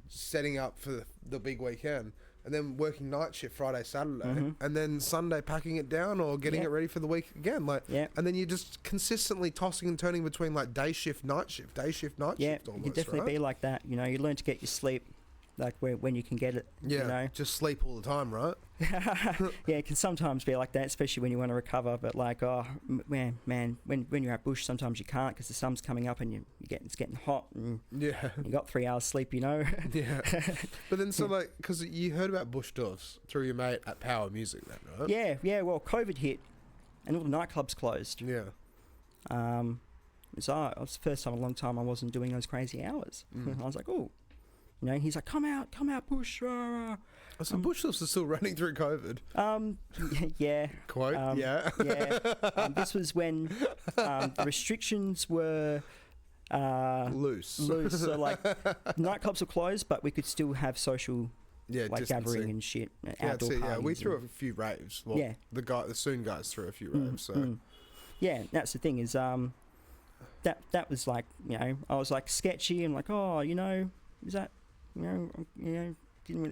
setting up for the big weekend. And then working night shift Friday, Saturday, and then Sunday packing it down or getting it ready for the week again. And then you're just consistently tossing and turning between like day shift, night shift, day shift, night shift. Yeah, you can definitely be like that. You learn to get your sleep, like when you can get it. Yeah, just sleep all the time, right? Yeah, it can sometimes be like that, especially when you want to recover. But like, oh man, when you're at bush, sometimes you can't because the sun's coming up and it's getting hot, and you got 3 hours sleep, Yeah. But then like, because you heard about Bush Doofs through your mate at Power Music, then, right? Yeah. Well, COVID hit, and all the nightclubs closed. Yeah. So it was the first time in a long time I wasn't doing those crazy hours. I was like, oh. He's like, come out, Bush. So Bush Doofs are still running through COVID. Yeah. Quote, yeah. Yeah. This was when the restrictions were loose. So like nightclubs were closed, but we could still have social gathering and shit. Outdoor parties. Yeah, we threw a few raves. Well, the Soon guys threw a few raves. So. Yeah, that's the thing is that was like, I was like sketchy and like, oh, is that and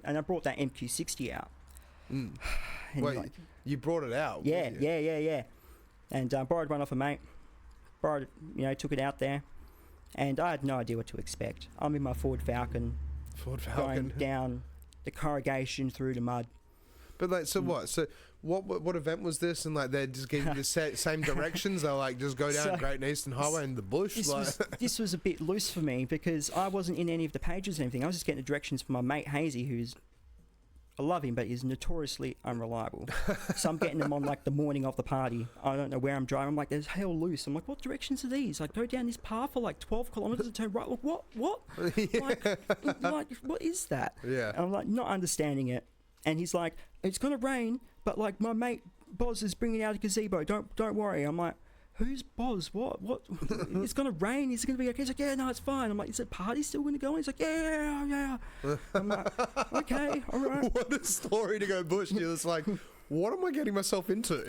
I brought that MQ60 out. Wait, you brought it out? Yeah. And borrowed one off a mate. Took it out there, and I had no idea what to expect. I'm in my Ford Falcon. Going down the corrugation through the mud. But like, so what? So what event was this? And like, they just gave you the same directions. They're like, just go down Great Eastern Highway in the bush. This was a bit loose for me because I wasn't in any of the pages or anything. I was just getting the directions from my mate Hazy, I love him, but he's notoriously unreliable. So I'm getting them on like the morning of the party. I don't know where I'm driving. I'm like, there's hell loose. I'm like, what directions are these? Like, go down this path for like 12 kilometers and turn right. Like, what? Like, what is that? Yeah. And I'm like, not understanding it. And he's like, it's gonna rain, but like my mate Boz is bringing out a gazebo. Don't worry. I'm like, who's Boz? What? It's gonna rain. Is it gonna be okay? He's like, yeah, no, it's fine. I'm like, is the party still gonna go on? He's like, yeah. I'm like, okay, all right. What a story to go bush. You're just like, what am I getting myself into?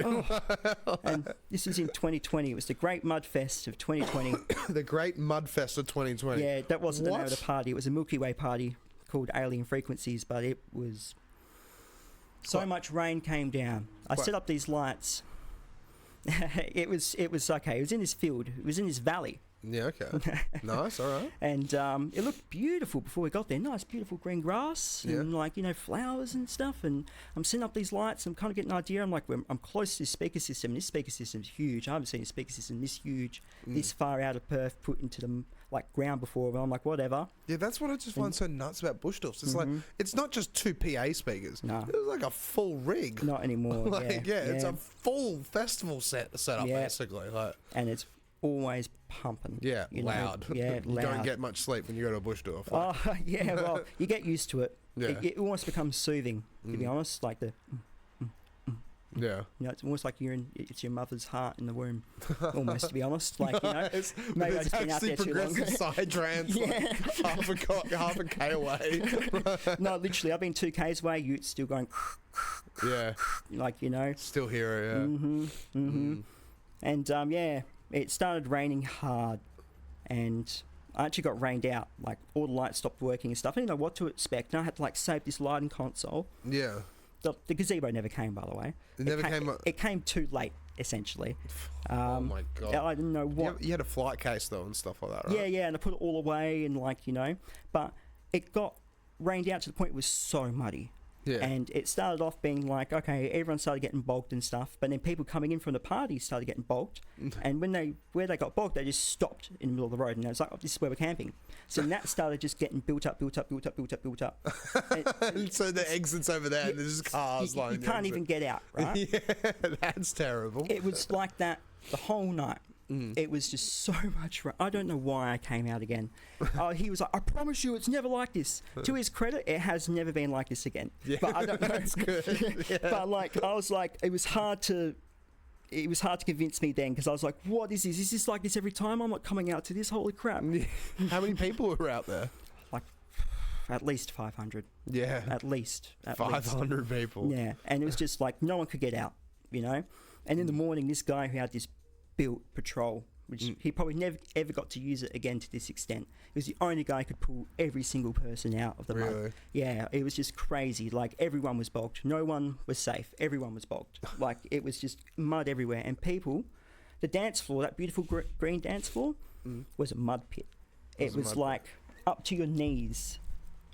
And this was in 2020. It was the Great Mud Fest of 2020. The Great Mud Fest of 2020. Yeah, that wasn't the name of the party. It was a Milky Way party called Alien Frequencies, but it was so much rain came down. I set up these lights. It was okay. It was in this field. It was in this valley. Yeah, okay. Nice, all right. And it looked beautiful before we got there. Nice, beautiful green grass and flowers and stuff. And I'm setting up these lights. I'm kind of getting an idea. I'm like, I'm close to this speaker system. This speaker system's huge. I haven't seen a speaker system this huge, this far out of Perth, put into the ground before. But I'm like, whatever. Yeah, that's what I just find so nuts about Bush Doofs. It's like, it's not just 2 PA speakers. No. It was like a full rig. Not anymore. It's a full festival set up basically. Like, and it's always pumping. Yeah, loud. Yeah, you loud. don't get much sleep when you go to a Bush Doof. Oh, yeah, well, you get used to it. Yeah. It almost becomes soothing, to be honest. Like the... Yeah. It's almost like it's your mother's heart in the womb, almost, to be honest. Like, maybe I just been out there too long. Side trance, half a K away. No, literally, I've been 2 Ks away, Ute's still going... Yeah. Like, Still hear it, yeah. And, it started raining hard, and I actually got rained out. Like, all the lights stopped working and stuff. I didn't know what to expect, and I had to, save this lighting console. Yeah. The gazebo never came, by the way. It came too late, essentially. Oh, my God. I didn't know what... You had a flight case, though, and stuff like that, right? Yeah, and I put it all away, and, But it got rained out to the point it was so muddy. Yeah. And it started off being like, okay, everyone started getting bogged and stuff, but then people coming in from the party started getting bogged. And where they got bogged, they just stopped in the middle of the road, and I was like, oh, this is where we're camping. So then that started just getting built up. And so the exit's over there, and there's just cars you can't even get out, right? Yeah, that's terrible. It was like that the whole night. It was just so much. I don't know why I came out again. He was like, I promise you, it's never like this. To his credit, it has never been like this again. Yeah, but I don't know. that's good. Yeah. But like, I was like, it was hard to convince me then, because I was like, what is this? Is this like this every time? I'm not coming out to this. Holy crap. How many people were out there? Like, at least 500. Yeah. At least. 500 people. Yeah. And it was just like, no one could get out, you know? And in the morning, this guy who had this built patrol, which he probably never ever got to use it again to this extent. He was the only guy who could pull every single person out of the mud. Yeah, it was just crazy. Like, everyone was bogged. No one was safe. Everyone was bogged. Like, it was just mud everywhere. And people, the dance floor, that beautiful green dance floor, was a mud pit. It was like up to your knees.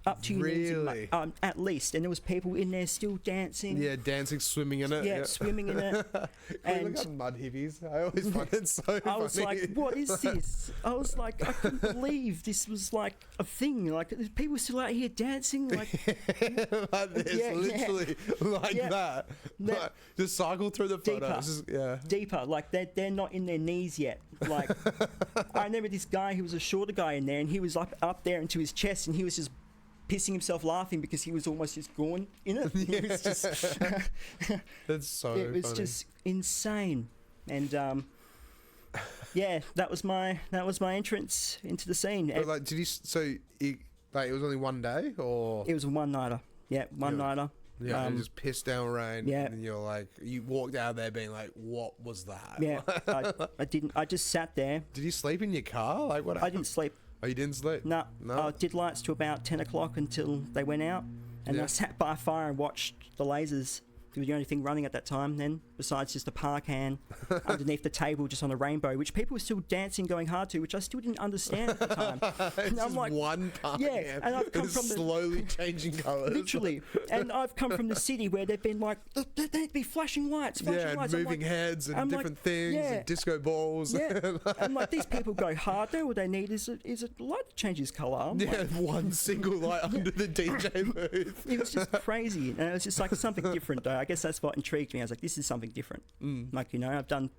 Up to your knees in mud, at least. And there was people in there still dancing. Yeah, dancing, swimming in it. Yeah, swimming in it. And look at mud hippies. I always find it so funny. I was like, what is this? I was like, I couldn't believe this was like a thing. Like, there's people still out here dancing. Like, like this, literally like that. Like, just cycle through the photos. Deeper. Like, they're not in their knees yet. Like, I remember this guy who was a shorter guy in there, and he was up there into his chest, and he was just pissing himself laughing because he was almost just gone in it. It was just that's so it was funny. just insane. And that was my entrance into the scene. But like, did you? So it was only one day, or it was a one-nighter. Yeah, one-nighter. Yeah, and just pissed down rain. Yeah, and you're like, you walked out of there being like, what was that? Yeah, I didn't. I just sat there. Did you sleep in your car? Like, what happened? I didn't sleep. Oh, you didn't sleep? No. I did lights to about 10 o'clock until they went out. And I sat by a fire and watched the lasers. It was the only thing running at that time then, besides just a park hand underneath the table just on a rainbow, which people were still dancing going hard to, which I still didn't understand at the time. And I'm like, one park hand. And I've come from slowly changing colours. Literally. And I've come from the city where they've been like, there need to be flashing lights. Moving heads and different things and disco balls. Yeah. I'm like, these people go hard there. All they need is a light that changes colour. Like, one single light under the DJ booth. It was just crazy. And it was just like something different, though. I guess that's what intrigued me. I was like, this is something different. Like, you know, I've done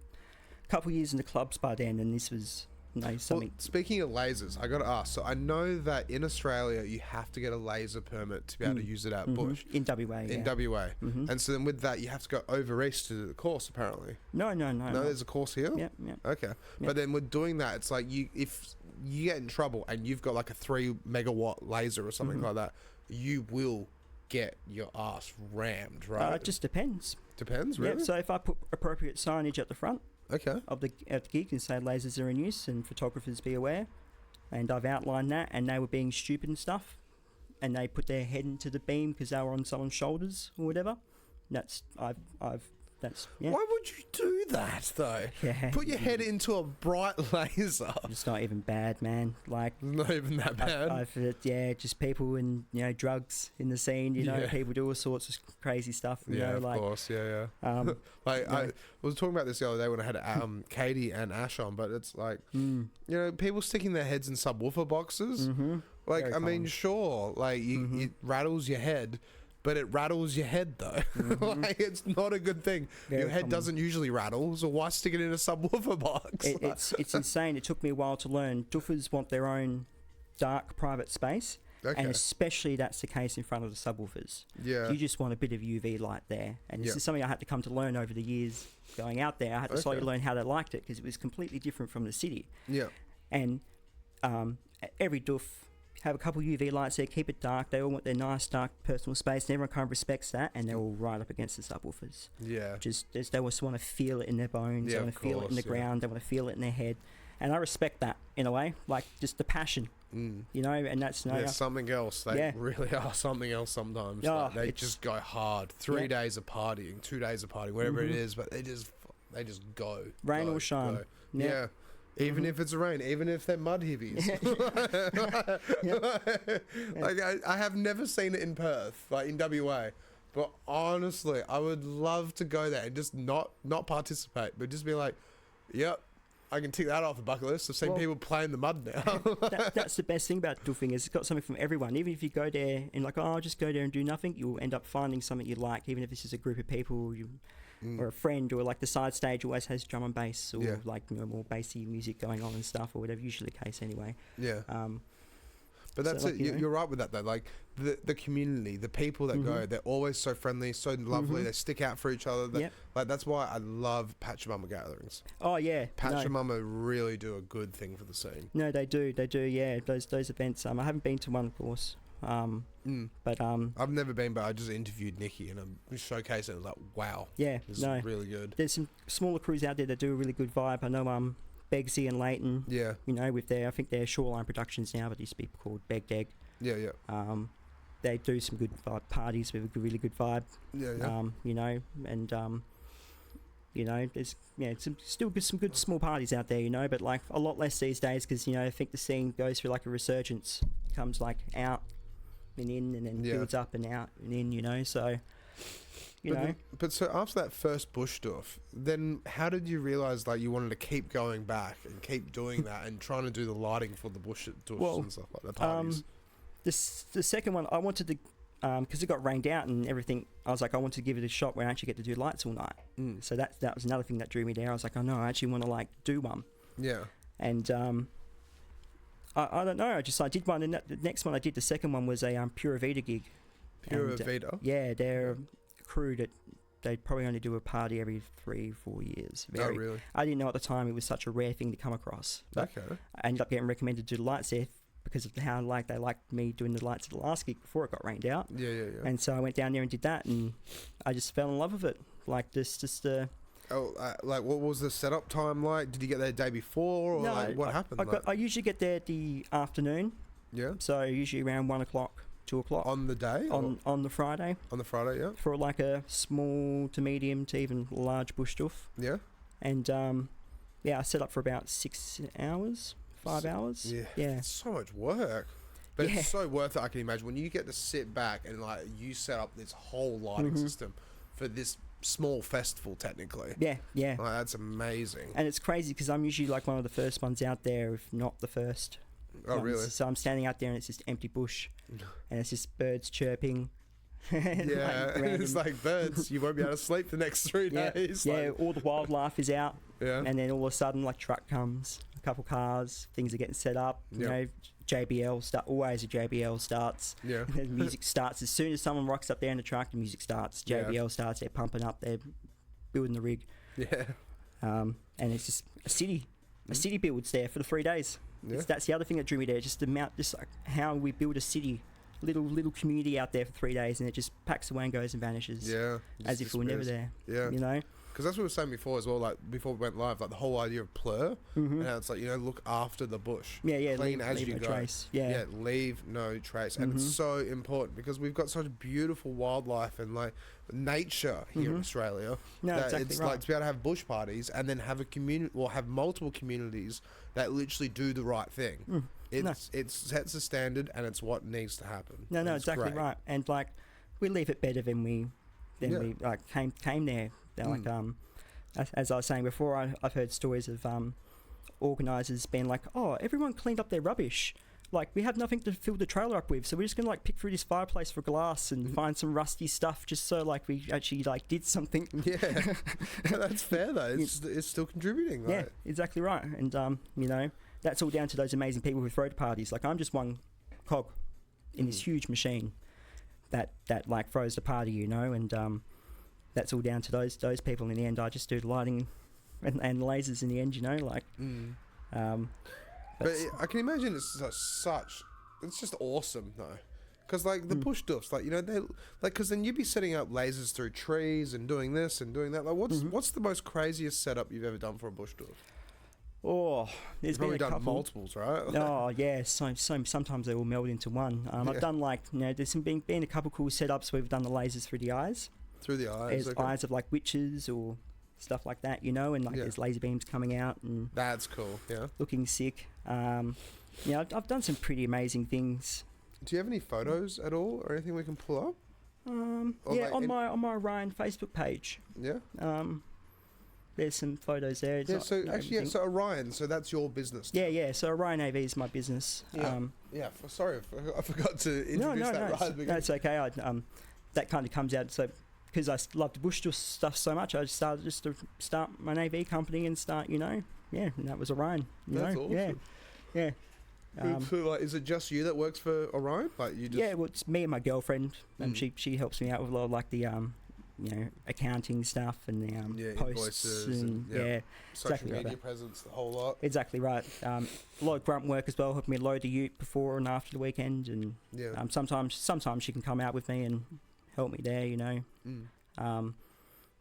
a couple of years in the clubs by then, and this was something. Well, speaking of lasers, I got to ask. So I know that in Australia you have to get a laser permit to be able to use it at Bush. In WA. WA. And so then with that, you have to go over east to do the course. Apparently. No. No, there's a course here. Yeah. Okay, but then with doing that, it's like if you get in trouble and you've got like a 3 megawatt laser or something like that, you will get your ass rammed, right? It just depends. Depends, really? Yeah, so if I put appropriate signage at the front of the gig and say lasers are in use and photographers be aware, and I've outlined that, and they were being stupid and stuff, and they put their head into the beam because they were on someone's shoulders or whatever, why would you do that though? Yeah. Put your head into a bright laser. It's not even bad, man. Like, not even that bad. I've just people and, you know, drugs in the scene. You know, people do all sorts of crazy stuff. You know, of course. I was talking about this the other day when I had Katie and Ash on, but it's like, you know, people sticking their heads in subwoofer boxes. Like, very common. Sure, like it rattles your head. But it rattles your head though. Like, it's not a good thing. Your head doesn't usually rattle, so why stick it in a subwoofer box? It's insane. It took me a while to learn. Doofers want their own dark private space. And especially that's the case in front of the subwoofers. Yeah. You just want a bit of UV light there. And this is something I had to come to learn over the years going out there. I had to slowly learn how they liked it because it was completely different from the city. Yeah. And every doof have a couple UV lights there, keep it dark. They all want their nice dark personal space, and everyone kind of respects that, and they're all right up against the subwoofers. Yeah. They just want to feel it in their bones, they want to feel it in the ground, they want to feel it in their head. And I respect that in a way, like just the passion, you know, and that's... There's something else. They really are something else sometimes. Like, they just go hard. 3 days of partying, 2 days of partying, whatever it is, but they just go. Rain or shine. Yeah. Even if it's rain, even if they're mud hippies. Like, I have never seen it in Perth, like in WA. But honestly, I would love to go there and just not participate, but just be like, yep, I can tick that off the bucket list. I've seen people play in the mud now. That's the best thing about doofing is it's got something from everyone. Even if you go there and like, I'll just go there and do nothing, you'll end up finding something you like, even if it's just a group of people. or a friend, or like the side stage always has drum and bass, or like, you know, more bassy music going on and stuff, or whatever. Usually the case anyway. Yeah. But that's so, like, it. You're right with that though. Like the community, the people that go, they're always so friendly, so lovely. They stick out for each other. Like that's why I love Pachamama gatherings. Oh yeah, Pachamama really do a good thing for the scene. No, they do. Yeah, those events. I haven't been to one, of course. But I've never been, but I just interviewed Nikki and I'm showcasing. It was like, wow. Yeah, this is really good. There's some smaller crews out there that do a really good vibe. I know Begsy and Leighton. Yeah. You know, with I think they're Shoreline Productions now, but they used to be called Beg Deg. Yeah. They do some good parties with a really good vibe. Yeah. You know, and you know, there's some good small parties out there, you know, but like a lot less these days because, you know, I think the scene goes through like a resurgence, comes like out and in, and then builds up and out and in, you know, so. But so after that first Bush Doof, then how did you realise like you wanted to keep going back and keep doing that and trying to do the lighting for the Bush Doofs and stuff like the parties? The second one I wanted to, because it got rained out and everything, I was like, I wanted to give it a shot where I actually get to do lights all night. So that was another thing that drew me there. I was like, oh no, I actually want to like do one. Yeah. And I don't know. I did one, and the next one I did, the second one was a Pura Vida gig. Pura Vida. Yeah, they're crew that they'd probably only do a party every 3-4 years. Oh, really? I didn't know at the time it was such a rare thing to come across. Okay. I ended up getting recommended to do the lights there because of how like they liked me doing the lights at the last gig before it got rained out. Yeah. And so I went down there and did that, and I just fell in love with it. Like like what was the setup time like? Did you get there the day before, or like what happened? I usually get there the afternoon. Yeah. So usually around 1 o'clock. 2 o'clock on the day, on the Friday. On the Friday, yeah. For like a small to medium to even large Bush Doof. Yeah. And I set up for about 6 hours, 5 hours. Yeah. It's so much work, but it's so worth it. I can imagine when you get to sit back and like you set up this whole lighting system for this small festival, technically. Yeah. Like, that's amazing. And it's crazy because I'm usually like one of the first ones out there, if not the first. Oh, really? So I'm standing out there and it's just empty bush, and it's just birds chirping. Yeah, it's like birds. You won't be able to sleep the next 3 days. Yeah, all the wildlife is out. Yeah. And then all of a sudden, like truck comes, a couple cars, things are getting set up. You know, always a JBL starts. Yeah. And then music starts as soon as someone rocks up there in the truck. The music starts. JBL starts. They're pumping up. They're building the rig. Yeah. And it's just a city. A city builds there for the 3 days. Yeah. That's the other thing that drew me there. Just the amount, just like how we build a city, little community out there for 3 days, and it just packs away and goes and vanishes. Yeah, as if we were never there. Yeah, you know. Because that's what we were saying before as well. Like before we went live, like the whole idea of plur, and how it's like, you know, look after the bush. Yeah. Clean as leave you no go. Trace. Yeah, leave no trace, and it's so important because we've got such beautiful wildlife and like nature here in Australia. No, that exactly it's right. like to be able to have bush parties and then have a community or have multiple communities that literally do the right thing. It sets a standard, and it's what needs to happen. No, exactly right. And like we leave it better than we like came there. They're like as I was saying before, I've heard stories of organisers being like, oh, everyone cleaned up their rubbish. Like, we have nothing to fill the trailer up with, so we're just gonna like pick through this fireplace for glass and find some rusty stuff, just so like we actually like did something. Yeah, that's fair though. It's still contributing. Right? Yeah, exactly right. And you know, that's all down to those amazing people who throw the parties. Like, I'm just one cog in this huge machine that like throws the party, you know, and that's all down to those people. In the end, I just do the lighting and lasers in the end, you know, like. But I can imagine it's it's just awesome though, because like the Bush Doofs, like, you know, they like, because then you'd be setting up lasers through trees and doing this and doing that. Like, what's the most craziest setup you've ever done for a Bush Doof? Oh, there's been a couple. Multiples, right? Oh yeah, so sometimes they all meld into one. I've done like, you know, there's been a couple cool setups where we've done the lasers through the eyes. Through the eyes. There's eyes of like witches or stuff like that, you know, and like there's laser beams coming out and that's cool. Yeah, looking sick. Yeah, I've done some pretty amazing things. Do you have any photos at all or anything we can pull up? Yeah, like on my Orion Facebook page. Yeah. There's some photos there. Yeah, so actually, so Orion, so that's your business now. Yeah, so Orion AV is my business. Yeah. Sorry, I forgot to introduce that right at the beginning. No, it's okay. That kind of comes out. So because I loved the Bush Doofs stuff so much, I just started to start my AV company and start, and that was Orion. That's awesome. Yeah. So, like, is it just you that works for Orion? Like, you just... Yeah, well, it's me and my girlfriend, and she helps me out with a lot of like the accounting stuff and the posts and social exactly media right. presence, the whole lot. Exactly right. A lot of grunt work as well, helping me load the ute before and after the weekend, and sometimes she can come out with me and help me there,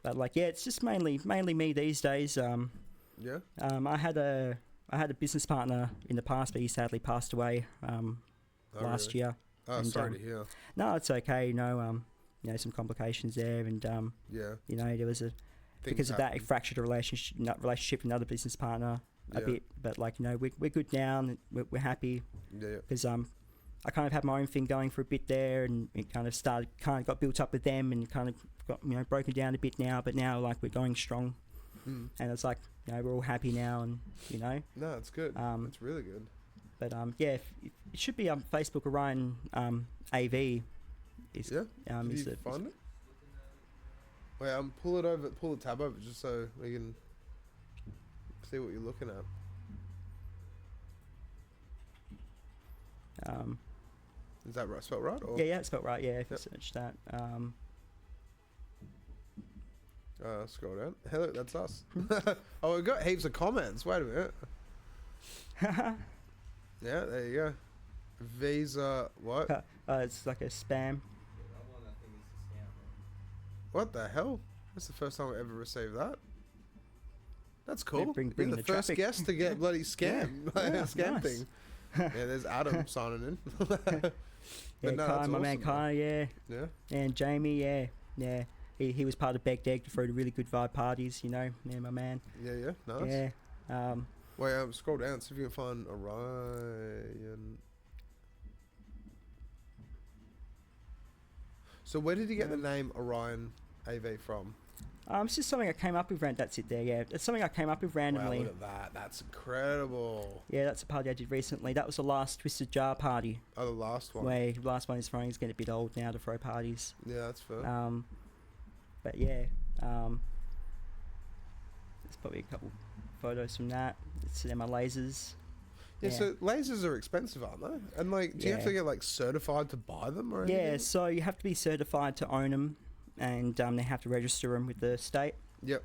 but like it's just mainly me these days. I had a business partner in the past, but he sadly passed away last year. Oh, and, sorry to hear. No, it's okay. Some complications there, and there was because of that, it fractured a relationship with another business partner a bit. But like we're good now, and we're happy. Because I kind of had my own thing going for a bit there, and it kind of got built up with them, and kind of got broken down a bit now. But now like we're going strong, and it's like we're all happy now, and No, it's good. It's really good. But it should be on Facebook. Orion AV. Did you find it? Wait, pull the tab over just so we can see what you're looking at. Is that right? Spelled right? Or? Yeah, it's spelled right. Yeah, if you search that. Scroll down. Hello, that's us. Oh, we've got heaps of comments. Wait a minute. Yeah, there you go. Visa, what? It's like a spam. What the hell? That's the first time I ever received that. That's cool. Bring You're the first traffic. guest to get bloody scam. Scam nice. thing. Yeah, there's Adam signing in. Kai, that's my man awesome, Kai, Yeah. And Jamie, yeah. He was part of Begged Egg to throw the really good vibe parties, my man. Yeah, nice. Yeah. Wait, scroll down, see if you can find Orion. So where did you get the name Orion AV from? It's just something I came up with. That's it there, yeah. It's something I came up with randomly. Wow, look at that. That's incredible. Yeah, that's a party I did recently. That was the last Twisted Jar party. Oh, the last one. Where the last one is throwing. He's getting a bit old now to throw parties. Yeah, that's fair. But yeah, there's probably a couple photos from that. They're my lasers. Yeah, so lasers are expensive, aren't they? And like, do you have to get like certified to buy them or anything? Yeah, so you have to be certified to own them, and they have to register them with the state. Yep.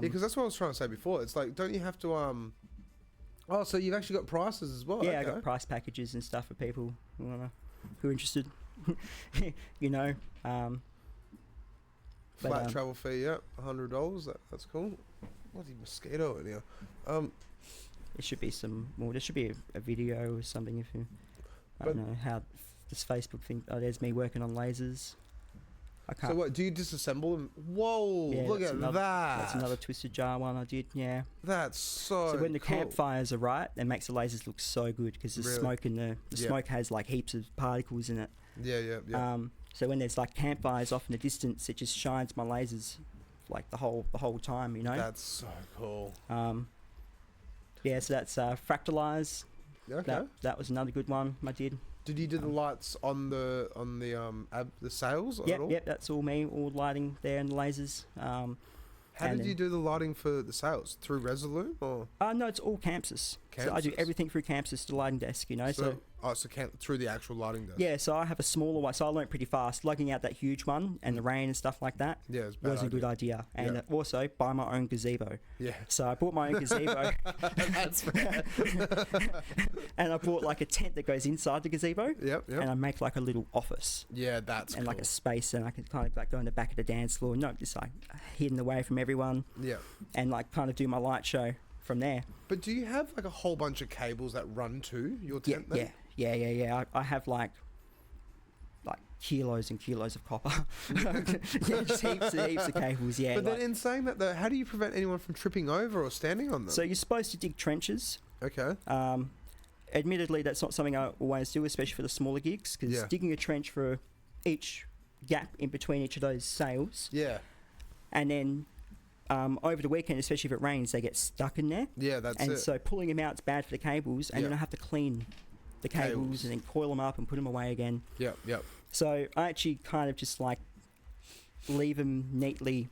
Because that's what I was trying to say before. It's like, don't you have to Oh, so you've actually got prices as well? Yeah, okay. I got price packages and stuff for people who are interested. Flat travel fee, $100. That's cool. Bloody mosquito in here. There should be there should be a video or something if you. I don't know how this Facebook thing. Oh, there's me working on lasers. I can't. So what? Do you disassemble them? Whoa! Yeah, look at that. That's another Twisted Jar one I did. Yeah. That's so. So when the cool. campfires are right, it makes the lasers look so good because the smoke in the smoke has like heaps of particles in it. Yeah. So when there's like campfires off in the distance, it just shines my lasers like the whole time. That's so cool. Yeah, so that's Fractalize. Okay. That was another good one I did. Did you do the lights on the sails? Yep, that's all me, all lighting there and the lasers. How did you do the lighting for the sails? Through Resolute or? No, it's all Campsys. So I do everything through Campsys, the lighting desk, through the actual lighting desk. Yeah, so I have a smaller one, so I learned pretty fast. Lugging out that huge one and the rain and stuff like that was a good idea. And also buy my own gazebo. Yeah. So I bought my own gazebo. That's fair. And I bought like a tent that goes inside the gazebo. Yep. And I make like a little office. Yeah, that's and cool. like a space, and I can kind of like go in the back of the dance floor, just like hidden away from everyone. Yeah. And like kind of do my light show from there. But do you have like a whole bunch of cables that run to your tent? Yeah. I have like kilos and kilos of copper. Just heaps of cables. Yeah. But then in saying that though, how do you prevent anyone from tripping over or standing on them? So you're supposed to dig trenches. Okay. Admittedly, that's not something I always do, especially for the smaller gigs, because digging a trench for each gap in between each of those sails. Yeah. And then over the weekend, especially if it rains, they get stuck in there. Yeah, that's it. And so pulling them out is bad for the cables, and then I have to clean the cables and then coil them up and put them away again. Yep. So I actually kind of just like leave them neatly,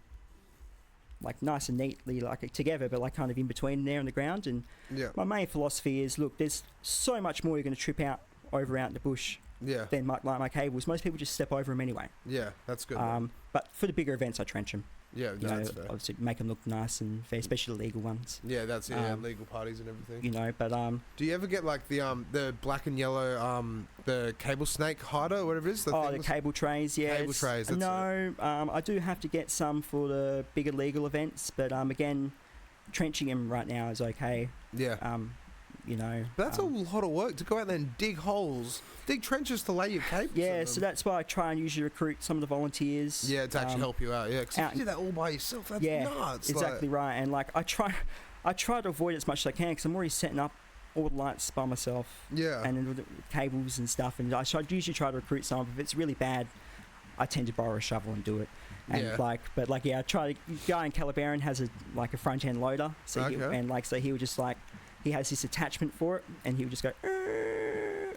like nice and neatly, like together, but like kind of in between there on the ground. And my main philosophy is, look, there's so much more you're going to trip out out in the bush than my cables. Most people just step over them anyway. Yeah, that's good. But for the bigger events, I trench them. Yeah, that's fair. Obviously make them look nice and fair, especially the legal ones. Yeah, that's legal parties and everything. You know, but do you ever get like the black and yellow the cable snake hider or whatever it is? The cable trays, yeah. Cable trays. That's I do have to get some for the bigger legal events, but again, trenching them right now is okay. Yeah. You know, but that's a lot of work to go out there and dig trenches to lay your cables. Yeah, so that's why I try and usually recruit some of the volunteers. Yeah, to actually help you out. Yeah, because if you do that all by yourself, that's nuts. Exactly right. And like I try to avoid it as much as I can because I'm already setting up all the lights by myself. Yeah. And then the cables and stuff. And I usually try to recruit some. If it's really bad, I tend to borrow a shovel and do it. And I try to. Guy in Calabarin has a front end loader. So he would just he has this attachment for it, and he would just go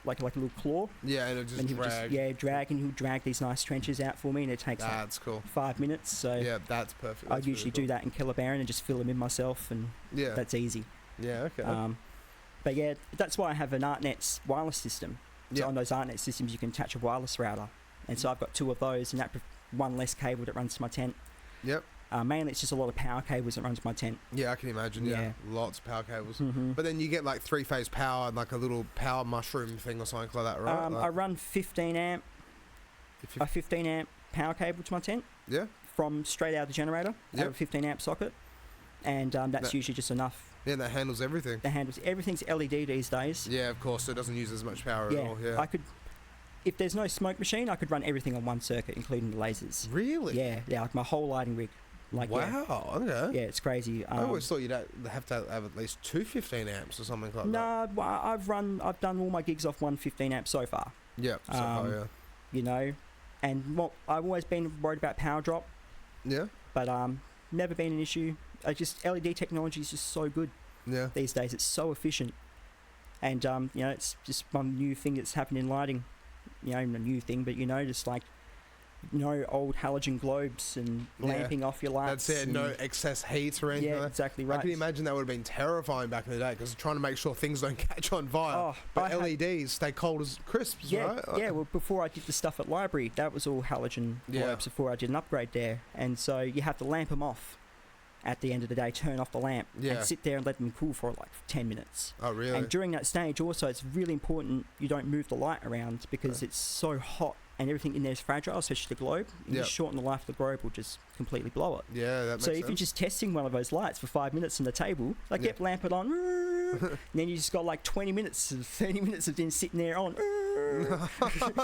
like a little claw. Yeah, and it just drag, and he'll drag these nice trenches out for me, and it takes cool. 5 minutes. So yeah, that's perfect. I usually do that in Calabarin and just fill them in myself, and that's easy. Yeah, okay. But yeah, that's why I have an ArtNet's wireless system. So on those ArtNet systems, you can attach a wireless router, and so I've got 2 of those, and that one less cable that runs to my tent. Yep. Mainly, it's just a lot of power cables that runs my tent. Yeah, I can imagine. Yeah, lots of power cables. Mm-hmm. But then you get like 3-phase power and like a little power mushroom thing or something like that, right? I run 15 amp power cable to my tent. Yeah. From straight out of the generator. I have a 15 amp socket, and that's usually just enough. Yeah, that handles everything. Everything's LED these days. Yeah, of course. So it doesn't use as much power at all. Yeah. If there's no smoke machine, I could run everything on one circuit, including the lasers. Really? Yeah, like my whole lighting rig. Wow, okay. Yeah, it's crazy. I always thought you'd have to have at least 2 15 amps or something like that. No, I've done all my gigs off 1 15 amp so far. Yeah, so far, yeah. You know, and I've always been worried about power drop. Yeah. But never been an issue. LED technology is just so good. Yeah. These days, it's so efficient, and it's just one new thing that's happened in lighting. You know, a new thing, but just like. No old halogen globes and lamping off your lights. That's it. No excess heat or anything. Yeah, exactly right. I can imagine that would have been terrifying back in the day because trying to make sure things don't catch on fire. But LEDs stay cold as crisps, right? Yeah. Well, before I did the stuff at library, that was all halogen globes before I did an upgrade there, and so you have to lamp them off. At the end of the day, turn off the lamp and sit there and let them cool for like 10 minutes. Oh, really? And during that stage, also, it's really important you don't move the light around because it's so hot. And everything in there is fragile, especially the globe. You just shorten the life of the globe, will just completely blow it. Yeah, that makes sense. So if you're just testing one of those lights for 5 minutes on the table, lamp it on, and then you just got like 20 minutes, 30 minutes of them sitting there on,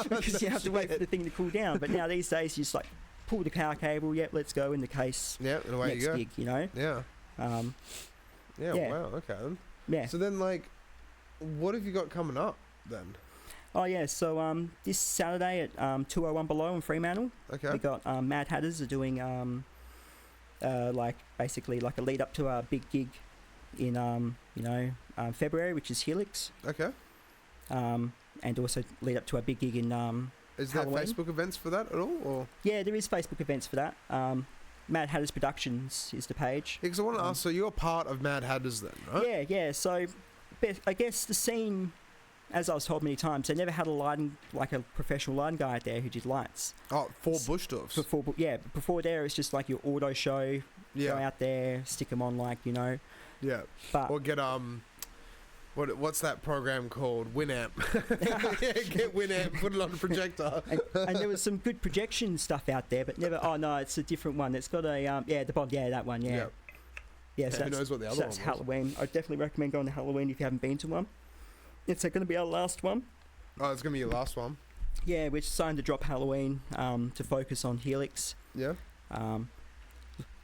because you have to wait for the thing to cool down. But now these days, you just like pull the power cable, let's go in the case. Yeah, and away next you go. Gig, you know? Yeah. Wow, okay. Yeah. So then, like, what have you got coming up then? Oh yeah, so this Saturday at 201 Below in Fremantle, we got Mad Hatters are doing basically like a lead up to our big gig in February, which is Helix. Okay. And also lead up to our big gig in Is there Halloween. Facebook events for that at all? Or? Yeah, there is Facebook events for that. Mad Hatters Productions is the page. Because I want to ask, so you're part of Mad Hatters then, right? Yeah. So I guess the scene. As I was told many times, they never had a professional lighting guy out there who did lights. Oh, for Bush Doofs. Before there, it's just like your auto show. Go out there, stick them on, Yeah. Or get what's that program called? Winamp. Get Winamp, put it on a projector. and there was some good projection stuff out there, but never. Oh no, it's a different one. It's got a the Bond. Yeah, that one. Yeah. Yeah. So who knows what the other one was? That's Halloween. I definitely recommend going to Halloween if you haven't been to one. It's going to be our last one. Oh, it's going to be your last one? Yeah, we're starting to drop Halloween to focus on Helix. Yeah.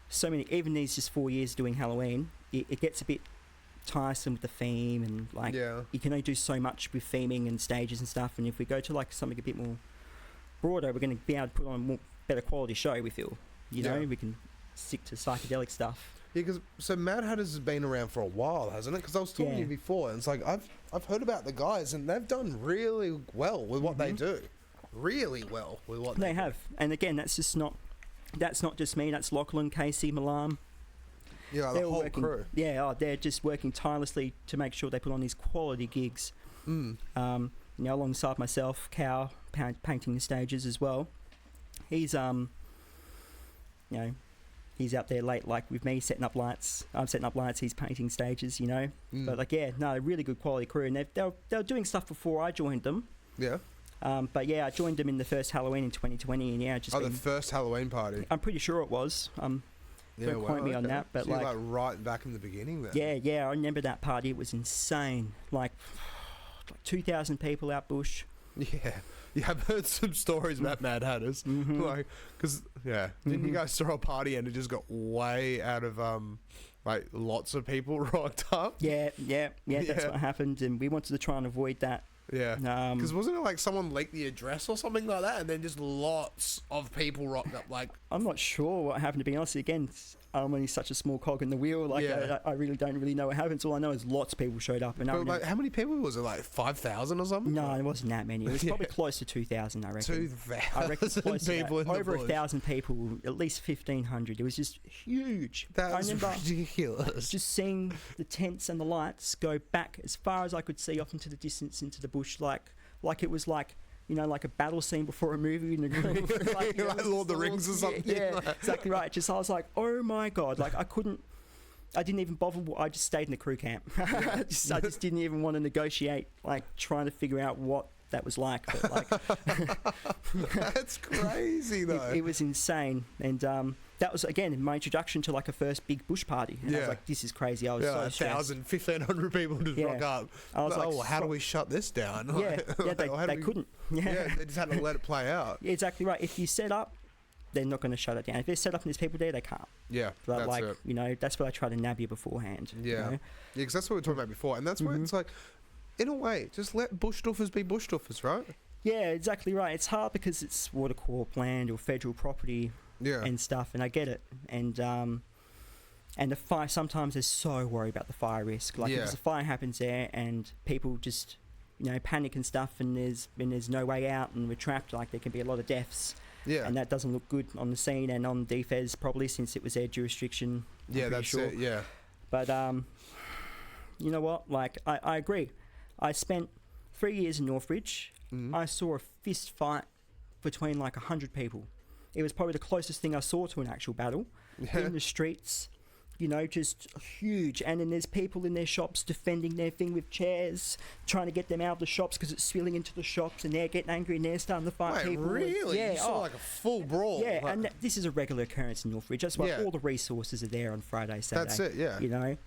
So many, even these just 4 years doing Halloween, it gets a bit tiresome with the theme and you can only do so much with theming and stages and stuff. And if we go to like something a bit more broader, we're going to be able to put on a more better quality show, we feel. You know, we can stick to psychedelic stuff. Yeah, because Mad Hatters has been around for a while, hasn't it? Because I was talking to you before, and it's like I've heard about the guys, and they've done really well with what they do. Really well with what they have. And again, that's just not That's not just me. That's Lachlan, Casey, Malam. Yeah, They're the whole working, crew. Yeah, they're just working tirelessly to make sure they put on these quality gigs. Alongside myself, Cow, painting the stages as well. He's he's out there late, like with me, setting up lights. I'm setting up lights. He's painting stages, But really good quality crew, and they were doing stuff before I joined them. Yeah. I joined them in the first Halloween in 2020, and the first Halloween party. I'm pretty sure it was. Don't quote me on that, but so like right back in the beginning then. Yeah, I remember that party. It was insane. Like 2,000 people out bush. Yeah, I've heard some stories about Mad Hatters. Didn't you guys throw a party and it just got way out of lots of people rocked up? Yeah, that's what happened, and we wanted to try and avoid that. Yeah, because wasn't it like someone leaked the address or something like that, and then just lots of people rocked up? Like, I'm not sure what happened, to be honest. Again, I'm only such a small cog in the wheel. Like, I really don't know what happened. All I know is lots of people showed up. And how many people was it? Like 5,000 or something? No, it wasn't that many. It was probably close to 2,000. I reckon. 2,000 people in over the bush. 1,000 people, at least 1,500. It was just huge. That's ridiculous. Just seeing the tents and the lights go back as far as I could see off into the distance, into the bush, like it was like a battle scene before a movie in the group. like Lord of the Rings or something. Yeah, exactly right. I was like, oh my God, like I didn't even bother. I just stayed in the crew camp. I just didn't even want to negotiate, like trying to figure out what that was like. But like, that's crazy though. It was insane, and that was again my introduction to like a first big bush party. And I was like, this is crazy. I was so stressed. 1,500 people just rock up. I was like, how do we shut this down? They couldn't. Yeah, they just had to let it play out. Yeah, exactly right. If you set up, they're not going to shut it down. If they're set up and there's people there, they can't. Yeah, but that's it. That's what I try to nab you beforehand. Yeah, because that's what we were talking about before, and that's why it's like, in a way, just let bush doofers be bush doofers, right? Yeah, exactly right. It's hard because it's water corp land or federal property and stuff, and I get it. And the fire, sometimes they're so worried about the fire risk. Like if a fire happens there and people just panic and stuff, and there's no way out and we're trapped, like there can be a lot of deaths. Yeah. And that doesn't look good on the scene and on DFES probably, since it was their jurisdiction. Yeah, that's it, yeah. But you know what? Like I agree. I spent 3 years in Northbridge. I saw a fist fight between like 100 people. It was probably the closest thing I saw to an actual battle in the streets. Just huge. And then there's people in their shops defending their thing with chairs, trying to get them out of the shops because it's spilling into the shops, and they're getting angry and they're starting to fight people. Really? Yeah. You saw like a full brawl. Yeah, and this is a regular occurrence in Northbridge. That's why all the resources are there on Friday, Saturday. That's it, yeah.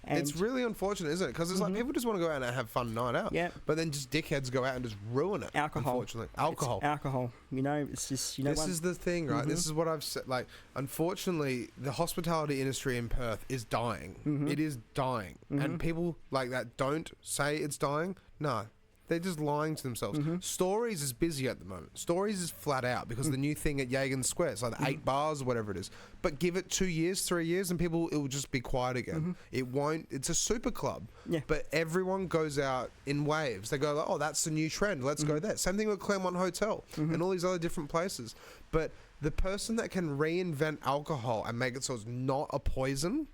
And it's really unfortunate, isn't it? Because it's like people just want to go out and have fun night out. Yeah. But then just dickheads go out and just ruin it. Alcohol. Unfortunately. Alcohol. It's alcohol. It's just, This is the thing, right? This is what I've said. Like, unfortunately, the hospitality industry in Perth is dying. It is dying. And people like that don't say it's dying. No, they're just lying to themselves. Stories is busy at the moment. Stories is flat out because the new thing at Yagan Square, it's like 8 bars or whatever it is. But give it 2 years, 3 years, and people, it will just be quiet again. It won't. It's a super club. Yeah. But everyone goes out in waves. They go like, oh, that's the new trend. Let's go there. Same thing with Claremont Hotel and all these other different places. But the person that can reinvent alcohol and make it so it's not a poison,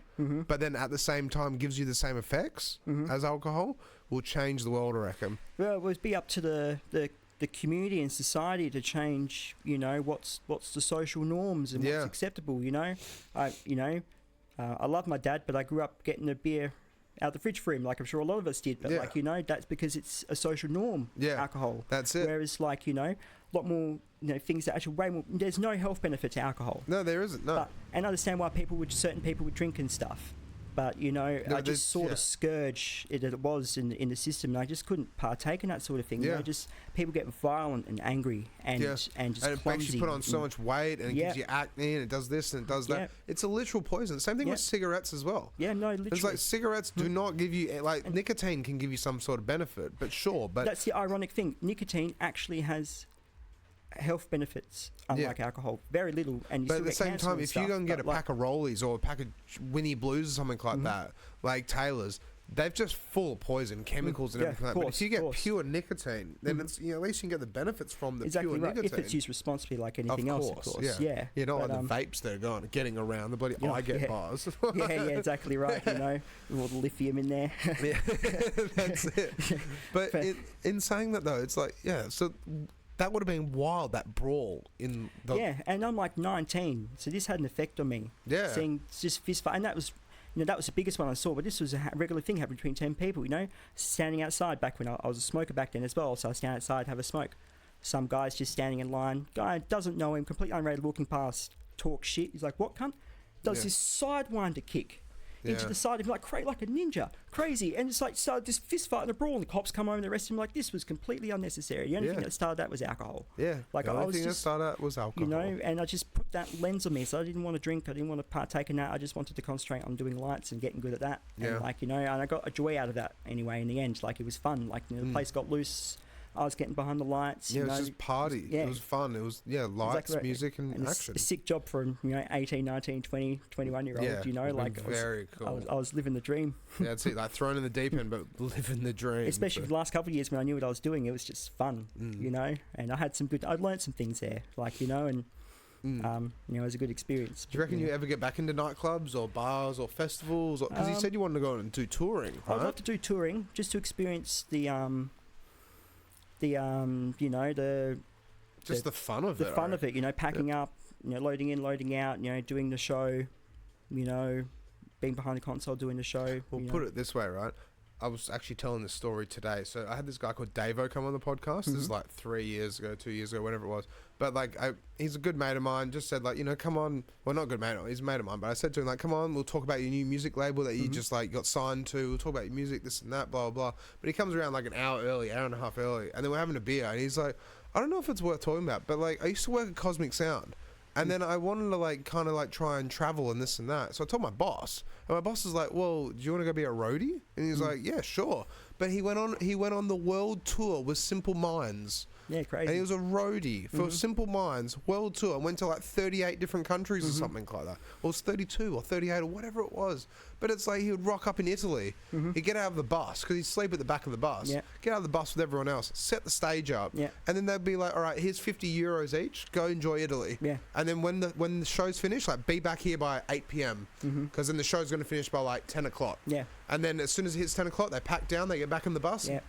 but then at the same time gives you the same effects as alcohol, will change the world, I reckon. Well, it would be up to the community and society to change, what's the social norms and what's acceptable, I love my dad, but I grew up getting a beer out the fridge for him, like I'm sure a lot of us did, but that's because it's a social norm, alcohol. That's it. Whereas a lot more, things that actually way more, there's no health benefit to alcohol. No, there isn't, no. And I understand why certain people would drink and stuff. But, I just saw the scourge it was in the system, and I just couldn't partake in that sort of thing. Just people get violent and angry and just and it clumsy. Makes you put on so much weight, and it gives you acne, and it does this and it does that. It's a literal poison. Same thing with cigarettes as well. Yeah, no, literally. It's like cigarettes do not give you, like nicotine can give you some sort of benefit, but but... That's the ironic thing. Nicotine actually has health benefits, unlike alcohol. Very little, and but at the same time, if you go and get a pack of Rollies or a pack of Winnie Blues or something like that, like Taylor's, they've just full of poison, chemicals and everything like that. But if you get pure nicotine, then it's, you know, at least you can get the benefits from the pure nicotine. If it's used responsibly like anything else, of course. Yeah. You know, like the vapes that are getting around, the bloody bars. Yeah, exactly right, you know, with all the lithium in there. Yeah, that's it. But in saying that, though, it's like, so that would have been wild, that brawl in the... Yeah, and I'm like 19, so this had an effect on me. Yeah. Seeing just fist fight, and that was... You know, that was the biggest one I saw, but this was a regular thing happening between 10 people, you know, standing outside back when I was a smoker back then as well, so I stand outside, have a smoke. Some guy's just standing in line, guy doesn't know him, completely unrated, walking past, talk shit. He's like, what cunt? Does this sidewinder kick into the side of him like a ninja, crazy, and it's like started this fist fight and a brawl, and the cops come over and arrest him. Like, this was completely unnecessary. The only thing that started that was alcohol. Yeah, like the only thing that started that was alcohol. You know, and I just put that lens on me, so I didn't want to drink, I didn't want to partake in that. I just wanted to concentrate on doing lights and getting good at that. And like, you know, and I got a joy out of that anyway. In the end, like, it was fun. Like, you know, the place got loose. I was getting behind the lights. Yeah, it was just party. Yeah. It was fun. It was, lights, exactly right. Music, and action. A sick job for, you know, 18, 19, 20, 21-year-old, you know, like... Very cool. I was living the dream. Yeah, that's it. Like, thrown in the deep end, but living the dream. Especially the last couple of years when I knew what I was doing, it was just fun, you know, and I learned some things there, like, you know, and... you know, it was a good experience. Do you reckon you ever get back into nightclubs or bars or festivals? Because you said you wanted to go and do touring, right? I'd love to do touring, just to experience the you know, the fun of it. The fun of it, you know, packing up, you know, loading in, loading out, you know, doing the show, you know, being behind the console, doing the show. Well, put it this way, right? I was actually telling this story today. So I had this guy called Davo come on the podcast. This is like 3 years ago, 2 years ago, whatever it was. But like, he's a good mate of mine. Just said, like, you know, come on. Well, not a good mate. He's a mate of mine. But I said to him, like, come on, we'll talk about your new music label that you just like got signed to. We'll talk about your music, this and that, blah, blah, blah. But he comes around like an hour and a half early. And then we're having a beer. And he's like, I don't know if it's worth talking about, but like, I used to work at Cosmic Sound. And then I wanted to like kind of like try and travel and this and that. So I told my boss, and my boss was like, "Well, do you want to go be a roadie?" And he's like, "Yeah, sure." But he went on the world tour with Simple Minds. Yeah, crazy. And he was a roadie for Simple Minds world tour. Went to like 38 different countries or something like that. Or it was 32 or 38 or whatever it was. But it's like he would rock up in Italy. He'd get out of the bus because he'd sleep at the back of the bus. Yeah. Get out of the bus with everyone else. Set the stage up. Yeah. And then they'd be like, "All right, here's €50 each. Go enjoy Italy." Yeah. And then when the show's finished, like, be back here by 8 p.m. Because then the show's going to finish by like 10 o'clock. Yeah. And then as soon as it hits 10 o'clock, they pack down. They get back in the bus. Yeah.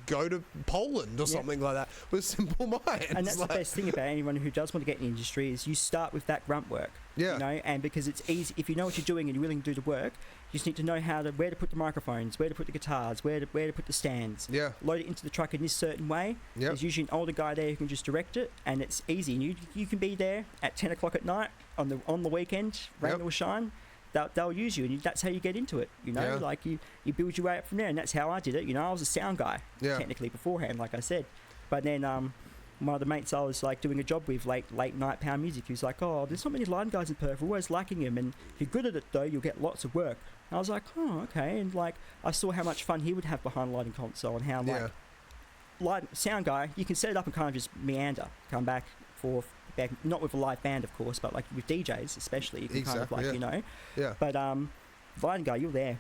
Go to Poland or something like that with Simple Minds. And that's like, the best thing about anyone who does want to get in the industry is you start with that grunt work. Yeah. You know, and because it's easy, if you know what you're doing and you're willing to do the work, you just need to know where to put the microphones, where to put the guitars, where to put the stands. Yeah. Load it into the truck in this certain way. Yeah. There's usually an older guy there who can just direct it, and it's easy. And you can be there at 10 o'clock at night on the weekend, rain or shine. They'll use you, and that's how you get into it, you know. Like you build your way up from there, and that's how I did it. You know, I was a sound guy technically beforehand, like I said, but then one of the mates I was like doing a job with, late night power music, he was like, "Oh, there's not many line guys in Perth, we're always lacking him, and if you're good at it though, you'll get lots of work." And I was like, "Oh, okay," and like I saw how much fun he would have behind the lighting console, and how like sound guy, you can set it up and kind of just meander, come back, not with a live band, of course, but like with DJs especially, you can kind of like, you know. Yeah. But lighting guy, you're there,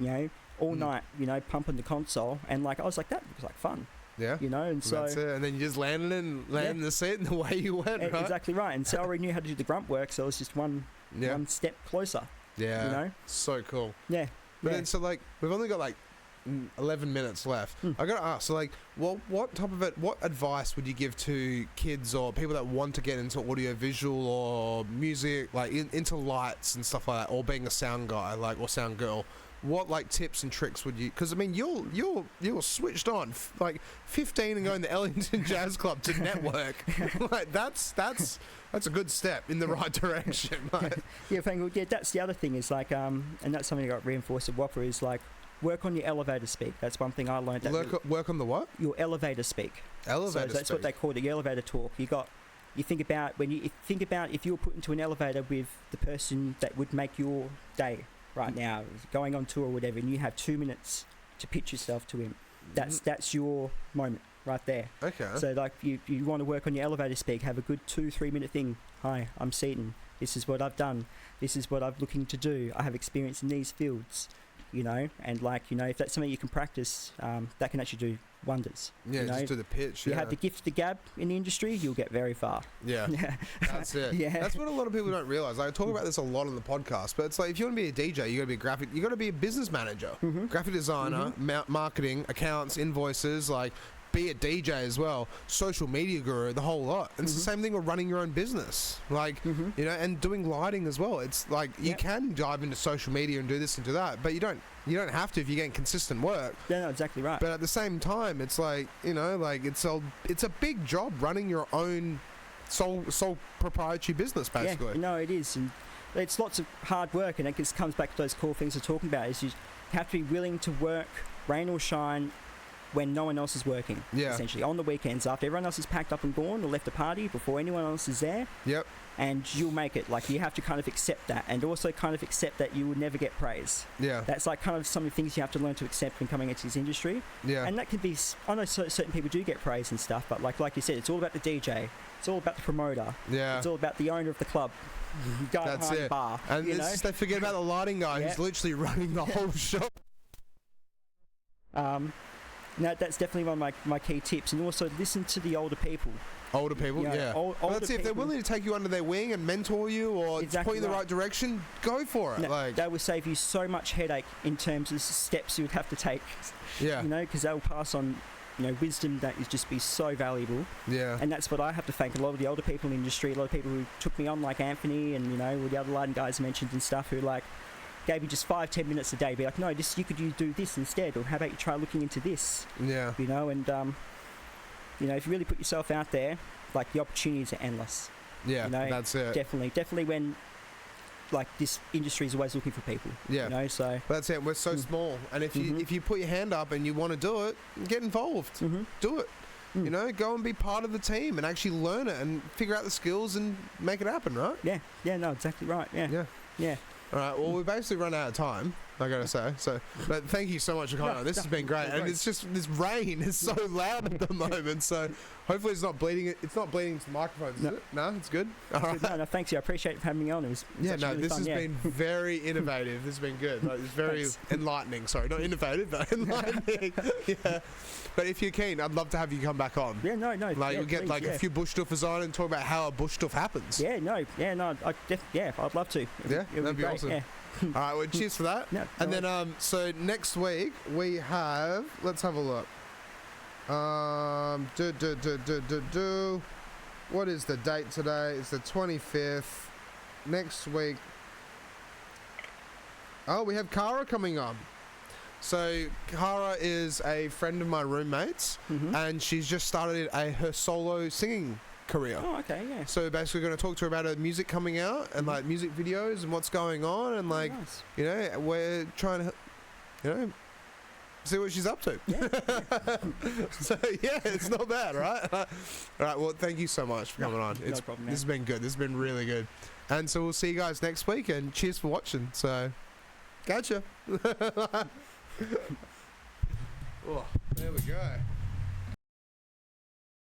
you know, all night, you know, pumping the console, and like I was like, that looks like fun. Yeah. You know, and so that's it. And then you just landed in the seat and the way you went, right? Exactly right. And so I already knew how to do the grunt work, so it was just one step closer. Yeah. You know? So cool. Yeah. But then so like we've only got like 11 minutes left. I gotta ask, so like, what advice would you give to kids or people that want to get into audio visual or music, like into lights and stuff like that, or being a sound guy, like, or sound girl? What like tips and tricks would you? Because I mean, you're switched on, like 15 and going to Ellington Jazz Club to network. Like that's a good step in the right direction. Like. Yeah, that's the other thing is like, and that's something I got reinforced at Whopper is like, work on your elevator speak. That's one thing I learned. Work on the what? Your elevator speak. Elevator speak. That's what they call it, the elevator talk. You think about if you were put into an elevator with the person that would make your day right now, going on tour or whatever, and you have 2 minutes to pitch yourself to him. That's your moment right there. Okay. So like you want to work on your elevator speak, have a good 2-3 minute thing. "Hi, I'm Seton. This is what I've done. This is what I'm looking to do. I have experience in these fields. you know, and like, you know, if that's something you can practice, that can actually do wonders. Yeah, you know? just do the pitch. If you have the gift of the gab in the industry, you'll get very far. Yeah, that's it. Yeah. That's what a lot of people don't realize. Like, I talk about this a lot on the podcast, but it's like, if you want to be a DJ, you got to be a graphic. You got to be a business manager, graphic designer, marketing, accounts, invoices, like. Be a DJ as well, social media guru, the whole lot. And it's the same thing with running your own business, like you know, and doing lighting as well. It's like you can dive into social media and do this and do that, but you don't have to if you're getting consistent work. Yeah, no, exactly right. But at the same time, it's like, you know, like it's a big job running your own sole proprietary business, basically. Yeah, no, it is, and it's lots of hard work, and it just comes back to those core things we're talking about. Is you have to be willing to work, rain or shine, when no one else is working, essentially. On the weekends, after everyone else is packed up and gone or left the party, before anyone else is there, and you'll make it. Like, you have to kind of accept that, and also kind of accept that you will never get praise. That's like kind of some of the things you have to learn to accept when coming into this industry. And that can be, I know certain people do get praise and stuff, but like you said, it's all about the DJ, it's all about the promoter, it's all about the owner of the club. That's it. Bar, and they forget about the lighting guy who's literally running the whole shop. No, that's definitely one of my key tips, and also listen to the older people. Older people, well, that's it. If they're willing to take you under their wing and mentor you or point you in the right direction, go for it. No, like, that will save you so much headache in terms of steps you would have to take. You know, because they'll pass on, you know, wisdom that is just be so valuable. And that's what I have to thank a lot of the older people in the industry, a lot of people who took me on, like Anthony and, you know, all the other lighting guys mentioned and stuff, who like gave you just 5-10 minutes a day, be like, no, this, you could do this instead, or how about you try looking into this? You know, and you know, if you really put yourself out there, like, the opportunities are endless. You know, that's it. Definitely when, like, this industry is always looking for people. You know, so that's it. We're so small, and if you put your hand up and you want to do it, get involved. Do it. You know, go and be part of the team and actually learn it and figure out the skills and make it happen, right? Yeah, no, exactly right. Yeah. All right, well, we basically run out of time, I gotta say. So, but thank you so much for coming on. This has been great, and it's just this rain is so loud at the moment. So, hopefully, it's not bleeding. It's not bleeding to the microphones, is it? No, it's good. All right. No, thanks. I appreciate having me on. It was really this fun, has been very innovative. This has been good. Like, it's very enlightening. Sorry, not innovative, but enlightening. But if you're keen, I'd love to have you come back on. No. Like, we'll get a few Bush Doofs on and talk about how a Bush Doof happens. I'd love to. That'd be awesome. All right, well, cheers for that. And then, so next week we have. Let's have a look. What is the date today? It's the 25th. Next week. Oh, we have Kara coming on. So Kara is a friend of my roommates, and she's just started her solo singing career. Oh, okay, yeah. So basically going to talk to her about her music coming out and like music videos and what's going on, and like, you know, we're trying to, you know, see what she's up to. So yeah, it's not bad, right? All right, well, thank you so much for coming on. No problem, man. This has been good. This has been really good. And so we'll see you guys next week, and cheers for watching. So, gotcha. Oh, there we go.